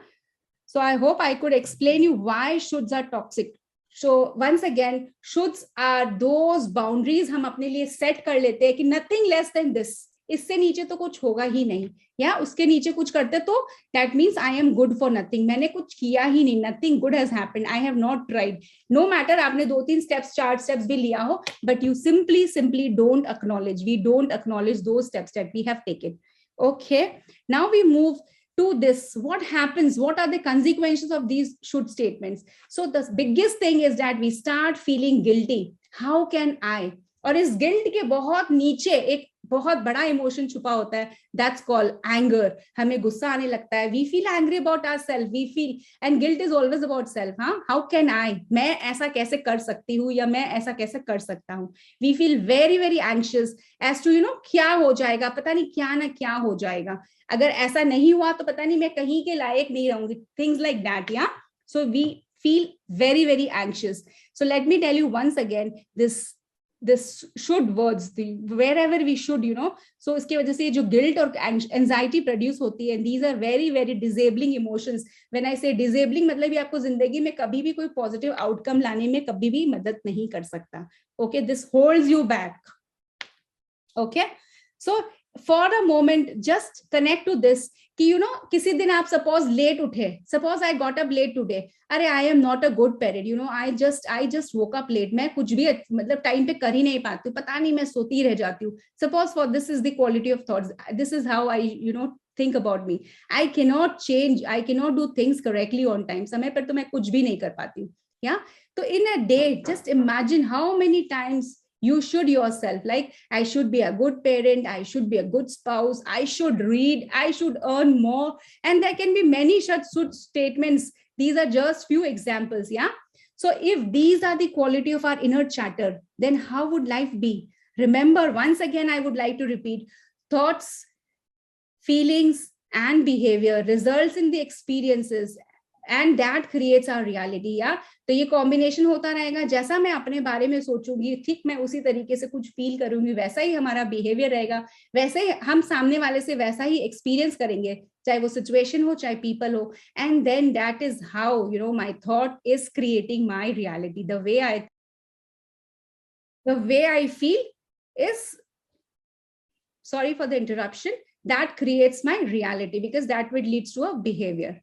So I hope I could explain you why shoulds are toxic. So once again, shoulds are those boundaries हम अपने लिए set कर लेते हैं कि nothing less than this. इससे नीचे तो कुछ होगा ही नहीं, या उसके नीचे कुछ करते तो that means I am good for nothing. मैंने कुछ किया ही नहीं, nothing good has happened. I have not tried. No matter आपने 2-3 steps, 4 steps भी लिया हो, but you simply don't acknowledge. We don't acknowledge those steps that we have taken. Okay. Now we move to this. What happens? What are the consequences of these should statements? So the biggest thing is that we start feeling guilty. How can I? और इस गिल्ट के बहुत नीचे एक बहुत बड़ा इमोशन छुपा होता है, दैट्स कॉल्ड एंगर. हमें गुस्सा आने लगता है, we feel angry about ourself, we feel, and guilt is always about self. हाँ, हाउ कैन आई, मैं ऐसा कैसे कर सकती हूँ, या मैं ऐसा कैसे कर सकता हूँ. We feel very very anxious as to, you know, क्या हो जाएगा, पता नहीं क्या ना क्या हो जाएगा, अगर ऐसा नहीं हुआ तो पता नहीं मैं कहीं के लायक नहीं रहूंगी, things like that. Yeah, so we feel very very anxious. So let me tell you once again, this should words, the wherever we should, you know, so इसके वजह से जो guilt और anxiety produce होती है, these are very very disabling emotions. When I say disabling, मतलब ये आपको जिंदगी में कभी भी कोई positive outcome लाने में कभी भी मदद नहीं कर सकता. Okay, this holds you back. Okay, so for a moment just connect to this कि you know, किसी दिन आप suppose late उठे, suppose I got up late today, अरे I am not a good parent, you know, I just woke up late, मैं कुछ भी मतलब टाइम पे कर ही नहीं पाती हूँ, पता नहीं मैं सोती रह जाती हूँ. Suppose for this is the quality of thoughts, this is how I, you know, think about me. I cannot change, I cannot do things correctly on time, समय पर तो मैं कुछ भी नहीं कर पाती हूँ. Yeah, so in a day just imagine how many times you should yourself, like I should be a good parent, I should be a good spouse, I should read, I should earn more, and there can be many such statements. These are just few examples. Yeah, so if these are the quality of our inner chatter, then how would life be? Remember, once again I would like to repeat, thoughts, feelings and behavior results in the experiences, and that creates our reality. या तो ये कॉम्बिनेशन होता रहेगा, जैसा मैं अपने बारे में सोचूंगी ठीक मैं उसी तरीके से कुछ फील करूंगी, वैसा ही हमारा बिहेवियर रहेगा, वैसे ही हम सामने वाले से वैसा ही एक्सपीरियंस करेंगे, चाहे वो सिचुएशन हो चाहे पीपल हो. And then that is how, you know, my thought is creating my reality. The way I feel is, sorry for the interruption, that creates my reality because that would leads to a behavior.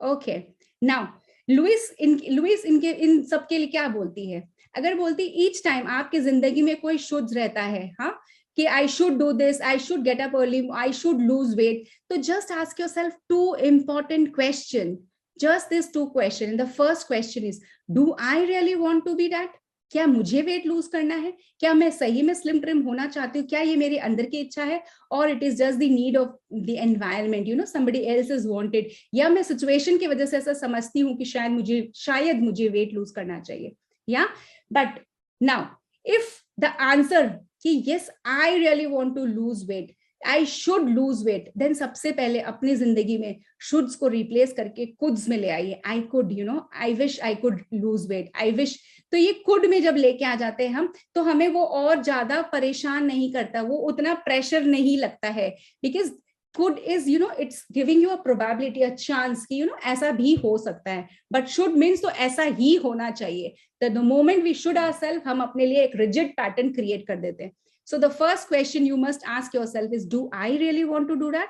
Okay, now Louise इन सब के लिए क्या बोलती है? अगर बोलती ईच टाइम आपकी जिंदगी में कोई शुड्स रहता है, हाँ, कि I should do this, I should get up early, I should lose weight, तो just ask yourself 2 important question, just these 2 question. The first question is, do I really want to be that? क्या मुझे वेट लूज करना है? क्या मैं सही में स्लिम ट्रिम होना चाहती हूँ? क्या ये मेरे अंदर की इच्छा है, और it is just the need of the environment, you know, somebody else is wanted, या मैं सिचुएशन की वजह से ऐसा समझती हूँ कि शायद मुझे वेट लूज करना चाहिए. Yeah, but now if the answer कि yes I really want to lose weight, I should lose weight, then सबसे पहले अपनी जिंदगी में शुड्स को रिप्लेस करके कुड्स में ले आइए. I could, I wish I could loose weight, I wish. तो ये कुड में जब लेके आ जाते हैं हम, तो हमें वो और ज्यादा परेशान नहीं करता, वो उतना प्रेशर नहीं लगता है. Because could is it's giving you a probability, a chance कि ऐसा भी हो सकता है. but should means तो ऐसा ही होना चाहिए. the moment we should ourselves, हम अपने लिए एक rigid pattern create कर देते हैं. so the first question you must ask yourself is, do I really want to do that?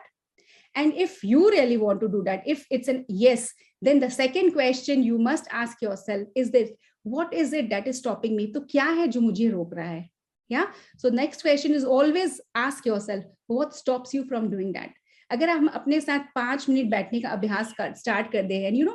and if you really want to do that, if it's an yes, then the second question you must ask yourself is this: what is it that is stopping me? तो क्या है जो मुझे रोक रहा है? Yeah. So next question is always ask yourself, what stops you from doing that? अगर हम अपने साथ 5 मिनट बैठने का अभ्यास स्टार्ट कर दे,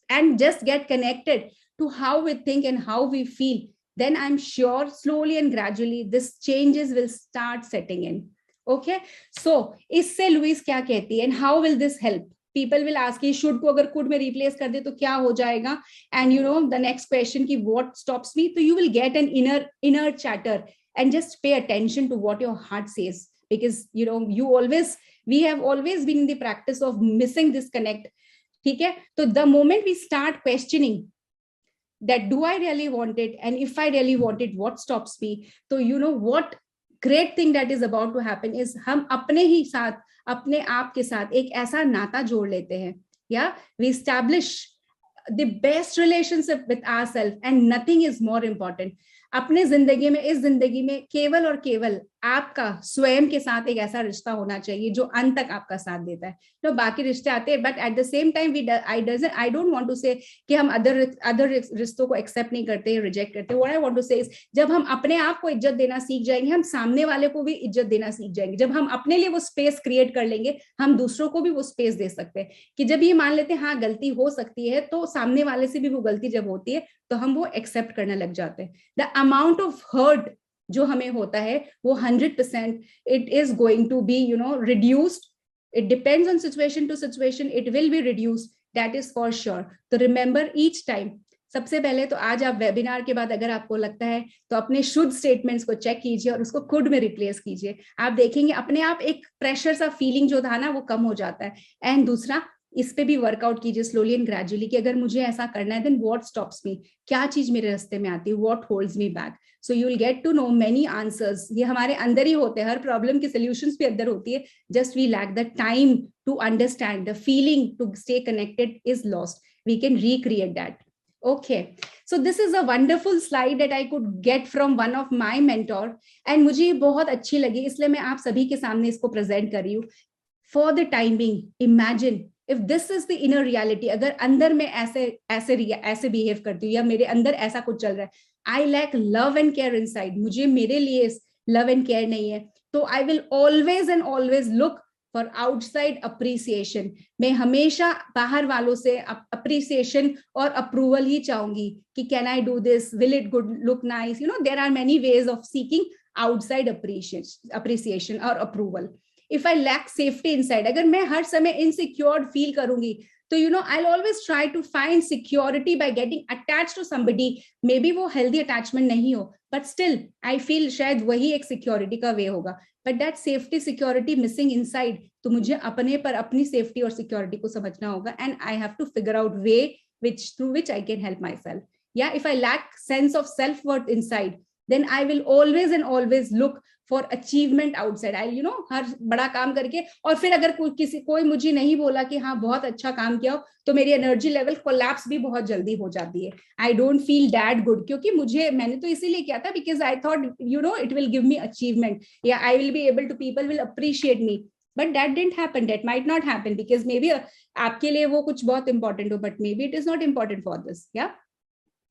and just get connected to how we think and how we feel, then I'm sure slowly and gradually this changes will start setting in. Okay. So इससे लुइस क्या कहती है, and how will this help? People will ask कि should को अगर could में replace कर दे तो क्या हो जाएगा? And the next question कि what stops me? तो you will get an inner chatter. And just pay attention to what your heart says, because we have always been in the practice of missing this connect. Okay? So the moment we start questioning that, do I really want it? And if I really want it, what stops me? So what great thing that is about to happen is हम अपने ही साथ, अपने आप के साथ एक ऐसा नाता जोड़ लेते हैं. Yeah, we establish the best relationship with ourselves, and nothing is more important. अपने जिंदगी में, इस जिंदगी में केवल और केवल आपका स्वयं के साथ एक ऐसा रिश्ता होना चाहिए जो अंत तक आपका साथ देता है. तो बाकी रिश्ते आते हैं, but at the same time I don't want to say कि हम अदर रिश्तों को एक्सेप्ट नहीं करते, रिजेक्ट करते. व्हाट आई वांट टू से इज, जब हम अपने आप को इज्जत देना सीख जाएंगे, हम सामने वाले को भी इज्जत देना सीख जाएंगे. जब हम अपने लिए वो स्पेस क्रिएट कर लेंगे, हम दूसरों को भी वो स्पेस दे सकते हैं. कि जब ये मान लेते हैं हाँ गलती हो सकती है, तो सामने वाले से भी वो गलती जब होती है तो हम वो एक्सेप्ट करने लग जाते हैं. द अमाउंट ऑफ हर्ट जो हमें होता है वो 100% it is going to be reduced. It depends on situation to situation, it will be reduced, that is for sure. तो remember each time, सबसे पहले तो आज आप वेबिनार के बाद अगर आपको लगता है तो अपने शुड स्टेटमेंट्स को चेक कीजिए और उसको कुड में रिप्लेस कीजिए. आप देखेंगे अपने आप एक प्रेशर सा फीलिंग जो था ना वो कम हो जाता है. एंड दूसरा, इस पे भी वर्कआउट कीजिए स्लोली एंड ग्रेजुअली कि अगर मुझे ऐसा करना है, देन व्हाट स्टॉप्स मी, क्या चीज मेरे रास्ते में आती है, what holds me back. So you will get to know many answers. ये हमारे अंदर ही होते हैं, हर प्रॉब्लम की सॉल्यूशंस भी अंदर होती है. Just we lack the time to understand, the feeling to stay connected is lost. We can recreate that. Okay, so this is a wonderful slide that I could get from one of my mentor, and मुझे बहुत अच्छी लगी, इसलिए मैं आप सभी के सामने इसको प्रेजेंट कर रही हूँ. For the time being, imagine if this is the inner reality. अगर अंदर में ऐसे बिहेव करती हूँ या मेरे अंदर ऐसा कुछ चल रहा है, I lack love and care inside, मुझे मेरे लिए love and care नहीं है, तो I will always and always look for outside appreciation. मैं हमेशा बाहर वालों से appreciation और approval ही चाहूंगी कि can I do this, will it good look nice. There are many ways of seeking outside appreciation or approval. If I lack safety inside, अगर मैं हर समय insecure feel करूंगी, तो I'll always try to find security by getting attached to somebody. Maybe वो healthy attachment नहीं हो, but still I feel शायद वही एक security का way होगा. But that safety security missing inside, तो मुझे अपने पर अपनी safety और security को समझना होगा, and I have to figure out way through which I can help myself. Yeah, if I lack sense of self-worth inside, then I will always and always look for achievement outside. I'll हर बड़ा काम करके, और फिर अगर कोई मुझे नहीं बोला कि हाँ बहुत अच्छा काम किया हो, तो मेरी एनर्जी लेवल कोलैप्स भी बहुत जल्दी हो जाती है. I don't feel that good, क्योंकि मैंने तो इसीलिए किया था because I thought it will give me achievement. Yeah, I will be able to, people will appreciate me. But that didn't happen. That might not happen because maybe आपके लिए वो कुछ बहुत important हो, but maybe it is not important for this. Yeah.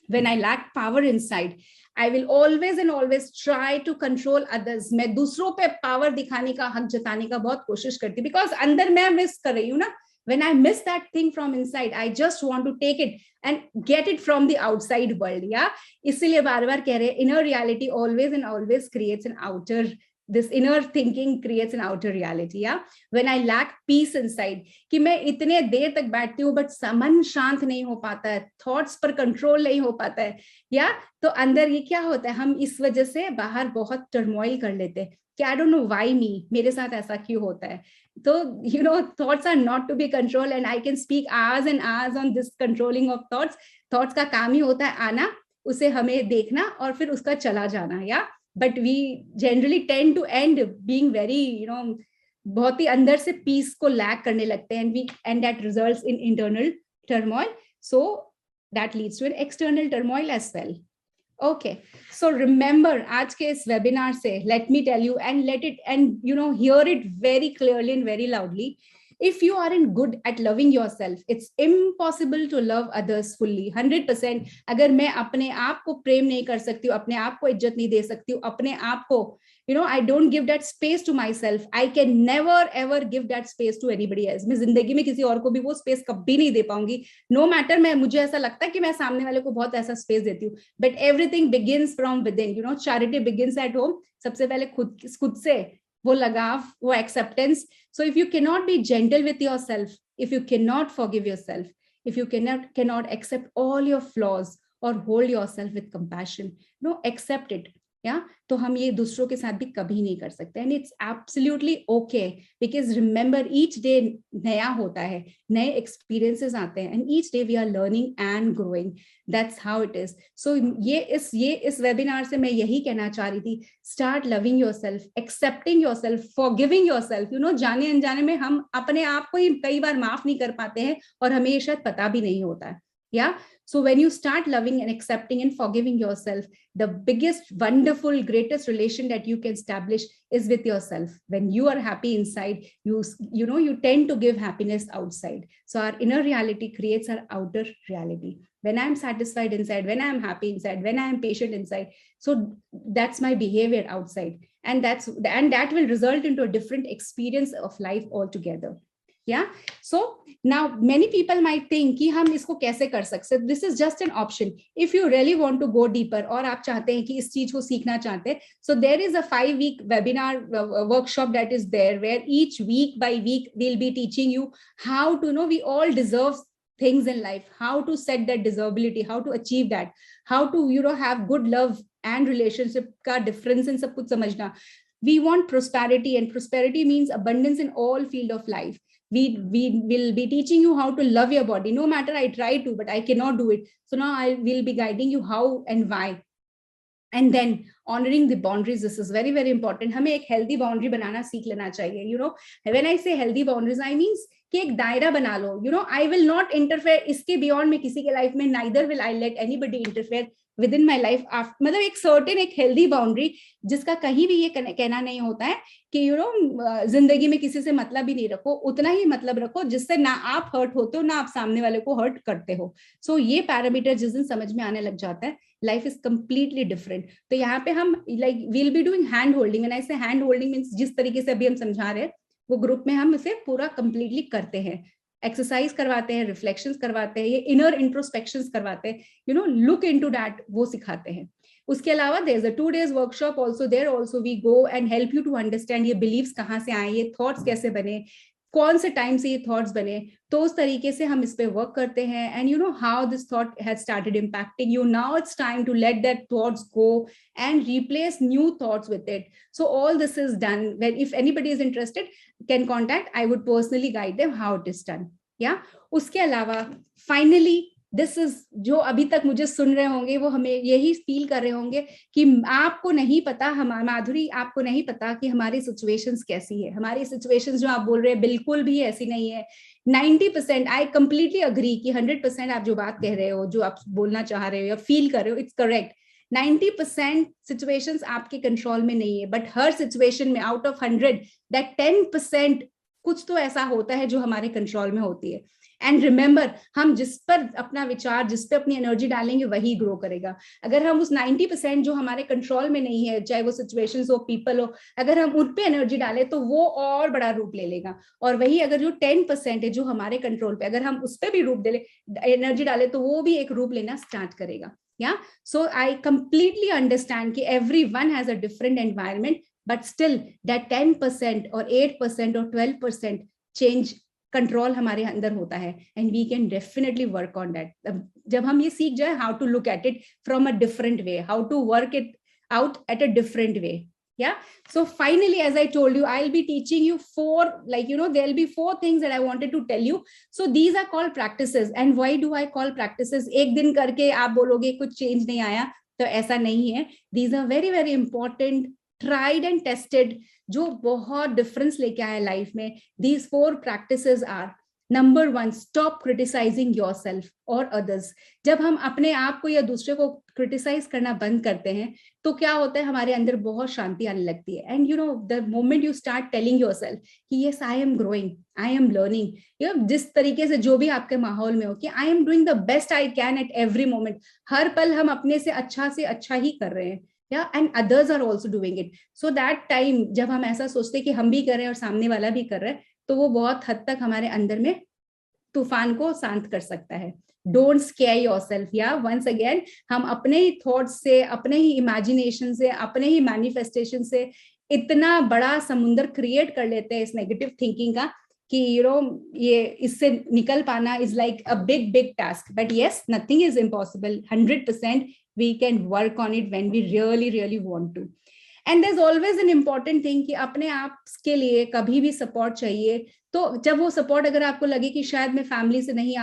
When I lack power inside, I will always and always try to control others. मैं दूसरों पे power दिखाने का, हक जताने का बहुत कोशिश करती हूँ, because अंदर मैं miss कर रही हूँ ना. When I miss that thing from inside, I just want to take it and get it from the outside world. Yeah, इसीलिए बार बार कह रहे हैं, inner reality always and always creates an outer this inner thinking creates an outer reality. Yeah, when I lack peace inside, कि मैं इतने देर तक बैठती हूँ बट मन शांत नहीं हो पाता है, थॉट्स पर कंट्रोल नहीं हो पाता है, या तो अंदर ये क्या होता है, हम इस वजह से बाहर बहुत टर्मोइल कर लेते हैं कि I don't know why me, मेरे साथ ऐसा क्यों होता है. तो you know thoughts are not to be control, and I can speak hours and hours on this controlling of thoughts. Thoughts का काम ही होता है आना, उसे हमें देखना और फिर उसका चला जाना. Yeah but we generally tend to end being very बहुत ही अंदर से पीस को लैक करने लगते हैं, and that results in internal turmoil. So that leads to an external turmoil as well. Okay, so remember आज के इस webinar से, let me tell you and let it and hear it very clearly and very loudly. If you aren't good at loving yourself, it's impossible to love others fully. 100%. अगर मैं अपने आप को प्रेम नहीं कर सकती हूँ, अपने आप को इज्जत नहीं दे सकती हूँ, अपने आप को I don't give that space to myself, I can never ever give that space to anybody else. मैं जिंदगी में किसी और को भी वो स्पेस कभी नहीं दे पाऊंगी, no matter मुझे ऐसा लगता है कि मैं सामने वाले को बहुत ऐसा स्पेस देती हूँ. But everything begins from within. Charity begins at home. सबसे पहले खुद से वो लगाव, वो acceptance. So if you cannot be gentle with yourself, if you cannot forgive yourself, if you cannot accept all your flaws or hold yourself with compassion, accept it. तो हम ये दूसरों के साथ भी कभी नहीं कर सकते. And it's absolutely okay, because remember each day नया होता है, नए एक्सपीरियंसेस आते हैं, and each day we are learning and growing. That's how it is. So ये इस वेबिनार से मैं यही कहना चाह रही थी, start loving yourself, accepting yourself, forgiving yourself. जाने अनजाने में हम अपने आप को ही कई बार माफ नहीं कर पाते हैं और हमें ये शायद पता भी नहीं होता है. So when you start loving and accepting and forgiving yourself, the biggest, wonderful, greatest relation that you can establish is with yourself. When you are happy inside, you tend to give happiness outside. So our inner reality creates our outer reality. When I am satisfied inside, when I am happy inside, when I am patient inside, so that's my behavior outside, and that will result into a different experience of life altogether. So now many people might think कि हम इसको कैसे कर सकते हैं. This is just an option. If you really want to go deeper और आप चाहते हैं कि इस चीज को सीखना चाहते हैं, so there is a 5-week webinar workshop that is there, where each week by week we'll be teaching you how to know we all deserve things in life, how to set that desirability, how to achieve that, how to have good love and relationship का difference in सब कुछ समझना. We want prosperity, and prosperity means abundance in all field of life. We will be teaching you how to love your body. No matter I try to, but I cannot do it. So now I will be guiding you how and why. And then honoring the boundaries. This is very, very important. हमें एक healthy boundary बनाना सीख लेना चाहिए. When I say healthy boundaries, I means कि एक दायरा बना लो. I will not interfere. इसके beyond में किसी के life में, neither will I let anybody interfere within my life. मतलब एक certain, एक healthy boundary जिसका कहीं भी ये कहना नहीं होता है कि जिंदगी में किसी से मतलब ही नहीं रखो, उतना ही मतलब रखो जिससे ना आप हर्ट होते हो, ना आप सामने वाले को हर्ट करते हो. सो ये पैरामीटर जिस दिन समझ में आने लग जाता है, लाइफ इज कंप्लीटली डिफरेंट. तो यहाँ पे हम like will be doing hand holding. When I say hand holding means जिस तरीके से अभी हम समझा रहे हैं, वो ग्रुप में हम इसे पूरा कंप्लीटली करते हैं. एक्सरसाइज करवाते हैं, रिफ्लेक्शंस करवाते हैं, ये इनर इंट्रोस्पेक्शंस करवाते हैं, लुक इनटू दैट, वो सिखाते हैं. उसके अलावा there is a 2 days workshop also there. Also we go and help you to understand ये बिलीव्स कहाँ से आए, ये थॉट्स कैसे बने, कौन से टाइम से ये थॉट्स बने. तो उस तरीके से हम इस पे वर्क करते हैं. And how this thought has started impacting you. Now it's time to let that thoughts go and replace new thoughts with it. So all this is done. When if anybody is interested can contact, I would personally guide them how it is done. उसके अलावा फाइनली दिस इज, जो अभी तक मुझे सुन रहे होंगे वो हमें यही फील कर रहे होंगे कि आपको नहीं पता, माधुरी आपको नहीं पता कि हमारी सिचुएशंस कैसी है. हमारी सिचुएशंस जो आप बोल रहे हैं बिल्कुल भी ऐसी नहीं है. 90% आई कंप्लीटली अग्री कि 100% आप जो बात कह रहे हो, जो आप बोलना चाह रहे हो या फील कर रहे हो, इट्स करेक्ट. 90% सिचुएशंस आपके कंट्रोल में नहीं है, बट हर सिचुएशन में आउट ऑफ 100 दैट 10% कुछ तो ऐसा होता है जो हमारे कंट्रोल में होती है. एंड रिमेंबर, हम जिस पर अपना विचार, जिस पे अपनी एनर्जी डालेंगे वही ग्रो करेगा. अगर हम उस 90% जो हमारे कंट्रोल में नहीं है, चाहे वो सिचुएशंस हो, पीपल हो, अगर हम उन पे एनर्जी डालें तो वो और बड़ा रूप ले लेगा. और वही अगर जो 10% है जो हमारे कंट्रोल पे, अगर हम उस पे भी रूप एनर्जी डालें तो वो भी एक रूप लेना स्टार्ट करेगा. So I completely understand कि everyone has a different environment, but still that 10% or 8% or 12% change control हमारे अंदर होता है, and we can definitely work on that. जब हम ये सीख जाए how to look at it from a different way, how to work it out at a different way. Yeah. So finally, as I told you, I'll be teaching you four, like, there'll be 4 things that I wanted to tell you. So these are called practices. And why do I call practices? एक दिन करके आप बोलोगे कुछ change नहीं आया, तो ऐसा नहीं है. These are very, very important, tried and tested, जो बहुत difference लेके आए life में. These 4 practices are: Number 1, stop criticizing yourself or others. जब हम अपने आप को या दूसरे को क्रिटिसाइज करना बंद करते हैं तो क्या होता है, हमारे अंदर बहुत शांति आने लगती है. And the moment you start telling yourself कि yes I am growing, I am learning, जिस तरीके से जो भी आपके माहौल में हो कि I am doing the best I can at every moment, हर पल हम अपने से अच्छा ही कर रहे हैं, या and others are also doing it. So that time जब हम ऐसा सोचते हैं कि हम भी कर रहे हैं और सामने वाला भी कर रहा है, तो वो बहुत हद तक हमारे अंदर में तूफान को शांत कर सकता है. Don't square yourself. या वंस अगेन, हम अपने ही थॉट्स से, अपने ही इमेजिनेशन से, अपने ही मैनिफेस्टेशन से इतना बड़ा समुंदर क्रिएट कर लेते हैं इस नेगेटिव थिंकिंग का कि ये इससे निकल पाना is like a big task. But yes, nothing is impossible. 100% we can work on it when we really want to. And there's always an important thing कि अपने आप के लिए कभी भी सपोर्ट चाहिए. तो जब वो सपोर्ट अगर आपको लगे कि शायद मैं फैमिली से नहीं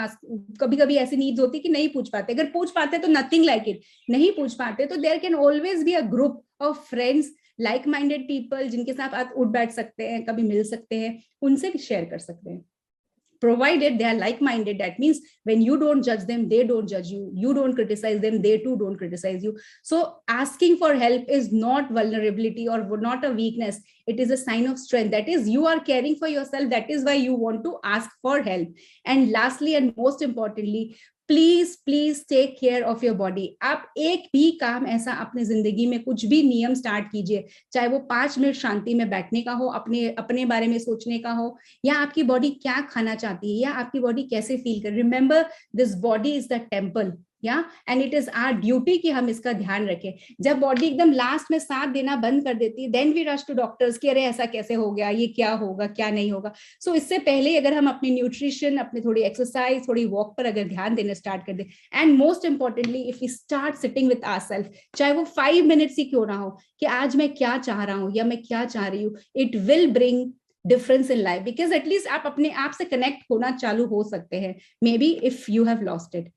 कभी ऐसी नीड्स होती कि नहीं पूछ पाते, अगर पूछ पाते तो नथिंग लाइक इट, नहीं पूछ पाते तो there can always be a group of friends, like minded people, जिनके साथ आप उठ बैठ सकते हैं, कभी मिल सकते हैं, उनसे भी शेयर कर सकते हैं. Provided they are like-minded, that means when you don't judge them, they don't judge you. You don't criticize them, they too don't criticize you. So asking for help is not vulnerability or not a weakness. It is a sign of strength. That is, you are caring for yourself. That is why you want to ask for help. And lastly and most importantly, please take care of your body. आप एक भी काम ऐसा अपने जिंदगी में, कुछ भी नियम स्टार्ट कीजिए, चाहे वो 5 मिनट शांति में बैठने का हो, अपने बारे में सोचने का हो, या आपकी बॉडी क्या खाना चाहती है, या आपकी बॉडी कैसे फील कर. Remember, this body is the temple, and it is our duty कि हम इसका ध्यान रखें. जब बॉडी एकदम लास्ट में साथ देना बंद कर देती है, then we rush to doctors कि अरे ऐसा कैसे हो गया, ये क्या होगा, क्या नहीं होगा. सो इससे पहले अगर हम अपनी न्यूट्रिशन, अपनी थोड़ी एक्सरसाइज, थोड़ी वॉक पर अगर ध्यान देना स्टार्ट कर दे, and most importantly if we start sitting with ourselves, चाहे वो 5 मिनट्स ही क्यों ना हो, कि आज मैं क्या चाह रहा हूँ या मैं क्या चाह रही हूँ, it will bring difference in life. Because at least आप अपने आप से कनेक्ट होना चालू हो सकते हैं, may be if you have lost it.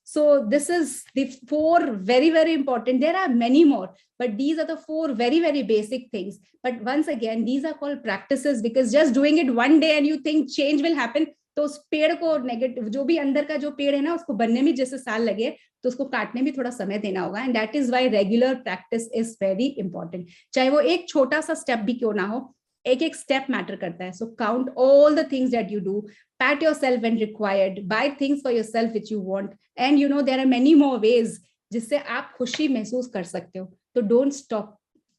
So this is the 4 very important. There are many more, but these are the 4 very basic things. But once again, these are called practices, because just doing it one day and you think change will happen, तो उस पेड़ को नेगेटिव, जो भी अंदर का जो पेड़ है ना, उसको बनने में जैसे साल लगे, तो उसको काटने में थोड़ा समय देना होगा. And that is why regular practice is very important. चाहे वो एक छोटा सा स्टेप भी क्यों ना हो, एक स्टेप मैटर करता है. So count all the things that you do, pat yourself when required, buy things for yourself which you want, and there are many more ways जिससे आप खुशी महसूस कर सकते हो. तो don't stop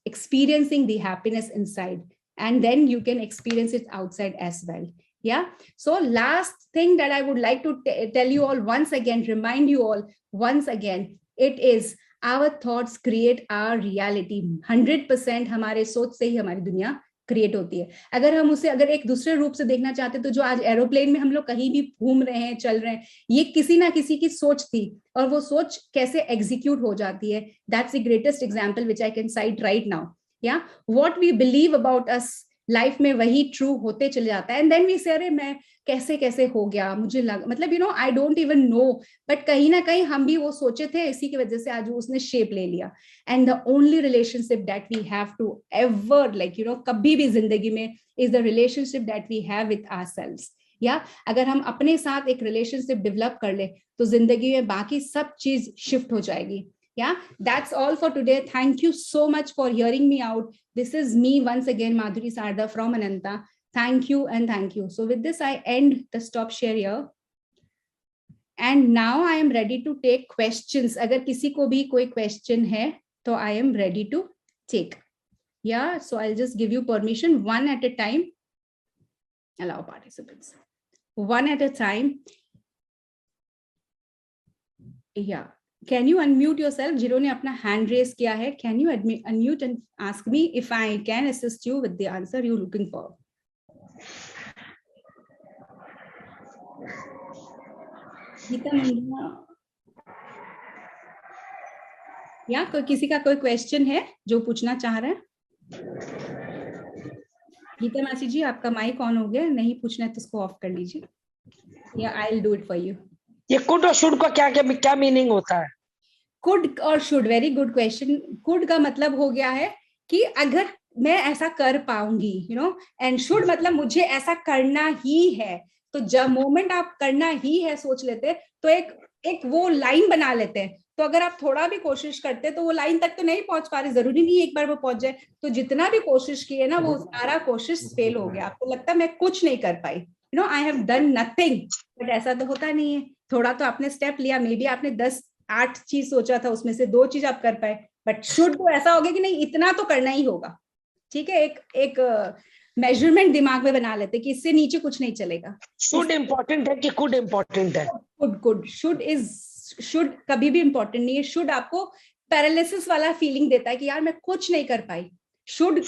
experiencing the happiness inside, and then you can experience it outside as well. So last thing that I would like to tell you all once again, remind you all once again, it is our thoughts create our reality. 100% हमारे सोच से ही हमारी दुनिया क्रिएट होती है. अगर एक दूसरे रूप से देखना चाहते, तो जो आज एरोप्लेन में हम लोग कहीं भी घूम रहे हैं, चल रहे हैं, ये किसी ना किसी की सोच थी, और वो सोच कैसे एग्जीक्यूट हो जाती है. That's the greatest example which I can cite right now. What we believe about us, life में वही ट्रू होते चले जाता है. एंड देन वी से, अरे मैं कैसे हो गया, मुझे मतलब I don't even know, but कहीं ना कहीं हम भी वो सोचे थे, इसी की वजह से आज उसने शेप ले लिया. And the only relationship that we have to ever कभी भी जिंदगी में is the relationship that we have with ourselves. अगर हम अपने साथ एक रिलेशनशिप डेवलप कर ले, तो जिंदगी में बाकी सब चीज शिफ्ट हो जाएगी. That's all for today. Thank you so much for hearing me out. This is me once again, Madhuri Sarda from Ananta. Thank you and thank you. So with this, I end the stop share here. And now I am ready to take questions. अगर किसी को भी कोई question है, तो I am ready to take. So I'll just give you permission, one at a time. Allow participants. One at a time. Can you unmute yourself? जिन्होंने अपना हैंड रेज किया है, can you unmute and ask me if I can assist you with the answer you looking for? Geeta Manda, या किसी का कोई क्वेश्चन है जो पूछना चाह रहे हैं? गीता मासी जी, आपका माइक ऑन हो गया, नहीं पूछना है तो उसको ऑफ कर लीजिए, या I will do it for you. ये कुड और शुड का क्या मीनिंग होता है? कुड और should, very good question. Could का मतलब हो गया है कि अगर मैं ऐसा कर पाऊंगी, यू नो, एंड शुड मतलब मुझे ऐसा करना ही है। तो जब मोमेंट आप करना ही है सोच लेते, तो एक वो लाइन बना लेते हैं। तो अगर आप थोड़ा भी कोशिश करते तो वो लाइन तक तो नहीं पहुंच पा रहे, जरूरी नहीं एक बार वो पहुंच जाए। तो जितना भी कोशिश की है ना, वो सारा कोशिश फेल हो गया। आपको लगता है मैं कुछ नहीं कर पाई, you know, I have done nothing, but ऐसा तो होता नहीं है। थोड़ा तो आपने स्टेप लिया, मे बी आपने 10-8 चीज सोचा था, उसमें से 2 चीज आप कर पाए, बट शुड तो ऐसा हो गया कि नहीं, इतना तो करना ही होगा। ठीक है, एक मेजरमेंट दिमाग में बना लेते कि इससे नीचे कुछ नहीं चलेगा। शुड इम्पोर्टेंट है कि कुड इम्पोर्टेंट है? गुड। शुड कभी भी इंपॉर्टेंट नहीं है। शुड आपको पैरालिसिस वाला फीलिंग देता है कि यार मैं कुछ नहीं कर पाई। शुड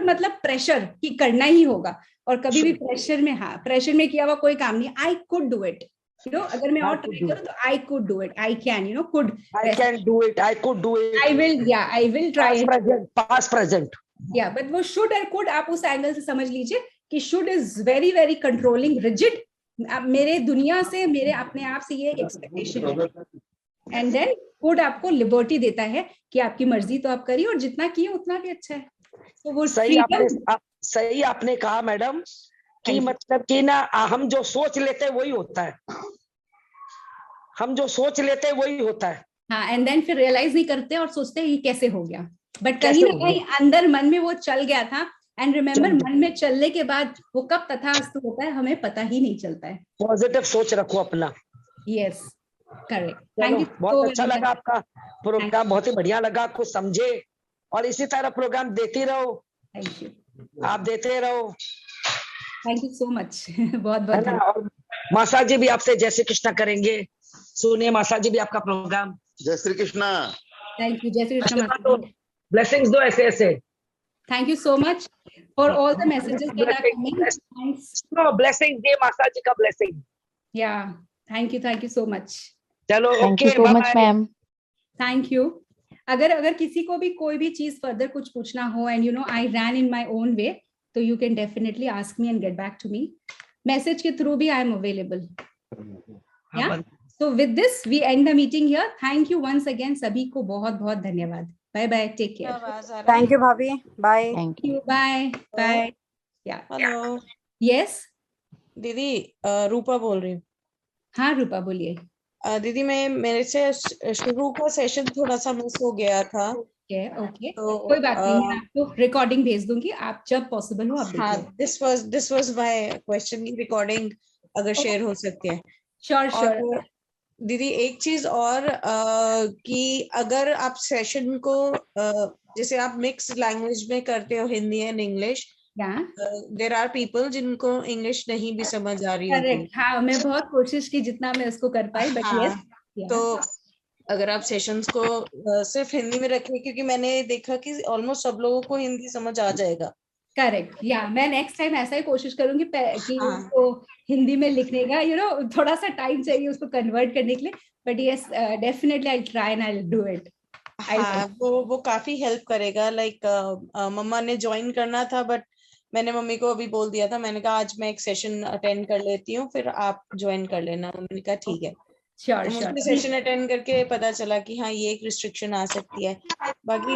मतलब प्रेशर कि करना ही होगा, और कभी भी प्रेशर में, हाँ, प्रेशर में किया हुआ कोई काम नहीं। I could do it, you know, अगर मैं और ट्राई करूं तो I could do it, I can, you no, could, I can do it, I could do it, I will try it, past present. या, बट वो शुड और कुड आप उस एंगल से समझ लीजिए कि should is very very controlling, rigid. मेरे दुनिया से, मेरे अपने आप से ये एक्सपेक्टेशन है। एंड देन कुड आपको लिबर्टी देता है कि आपकी मर्जी तो आप करिए, और जितना किए उतना भी अच्छा है। तो वो सही आपने कहा मैडम, कि मतलब कि ना, हम जो सोच लेते हैं वही होता है, हम जो सोच लेते हैं वही होता है। हाँ, एंड देन फिर रियलाइज नहीं करते और सोचते हैं ये कैसे हो गया, बट कहीं ना कहीं अंदर मन में वो चल गया था। एंड रिमेम्बर, मन में चलने के बाद वो कब तथास्तु होता है हमें पता ही नहीं चलता है। पॉजिटिव सोच रखो अपना। Yes, correct. थैंक यू, बहुत अच्छा लगा आपका प्रोग्राम, बहुत ही बढ़िया लगा, कुछ समझे, और इसी तरह प्रोग्राम देते रहो। थैंक यू, आप देते रहो। Thank you so much. बहुत बहुत और मासा जी भी आपसे जय श्री कृष्णा करेंगे। सुनिए मासा जी भी आपका प्रोग्राम। जय श्री कृष्णा। थैंक यू, जय श्री कृष्णा। ब्लेसिंग्स दो ऐसे ऐसे। Thank you so much for all the messages that are coming. Thanks. No blessings, ये मासा जी का blessing. Yeah, thank you so much. चलो, thank you so much ma'am. Thank you. अगर किसी को भी कोई भी चीज फर्दर कुछ पूछना हो, and you know I ran in my own way, तो you can definitely ask me and get back to me. Message के थ्रू भी I am available. Yeah, so with this we end the meeting here. Thank you once again, सभी को बहुत बहुत धन्यवाद। Bye bye, take care. Thank you भाभी, bye. Thank you, bye bye. Yeah, hello. Yes दीदी, रूपा बोल रही हूँ। हाँ रूपा बोलिए। दीदी, मेरे से शुरू का सेशन थोड़ा सा मिस हो गया था। ओके, कोई बात नहीं, मैं आपको रिकॉर्डिंग भेज दूंगी, आप जब पॉसिबल हो आप देखिए। हाँ, दिस वाज माय क्वेश्चन की रिकॉर्डिंग अगर शेयर हो सकती है। श्योर। दीदी, एक चीज और, कि अगर आप सेशन को जैसे आप मिक्स लैंग्वेज में करते हो, Hindi and English, there are people जिनको इंग्लिश नहीं भी समझ आ रही होती। हाँ, मैं बहुत कोशिश की जितना मैं उसको कर पाई, बट हाँ, यस। तो अगर आप सेशंस को सिर्फ हिंदी में रखें, क्योंकि मैंने देखा कि ऑलमोस्ट सब लोगों को हिंदी समझ आ जाएगा। करेक्ट, या मैं नेक्स्ट टाइम ऐसा ही कोशिश करूंगी कि उसको हिंदी में लिखने का, यू नो, थोड़ा सा टाइम चाहिए उसको कन्वर्ट करने के लिए, but yes definitely I will try and I will do it. हाँ, वो काफी हेल्प करेगा। लाइक मम्मा ने ज्वाइन करना था, बट मैंने मम्मी को अभी बोल दिया था, मैंने कहा आज मैं एक सेशन अटेंड कर लेती हूँ, फिर आप ज्वाइन कर लेना। मम्मी ने कहा ठीक है। तो मुझे सेशन अटेंड करके पता चला कि हाँ, ये एक रिस्ट्रिक्शन आ सकती है। बाकी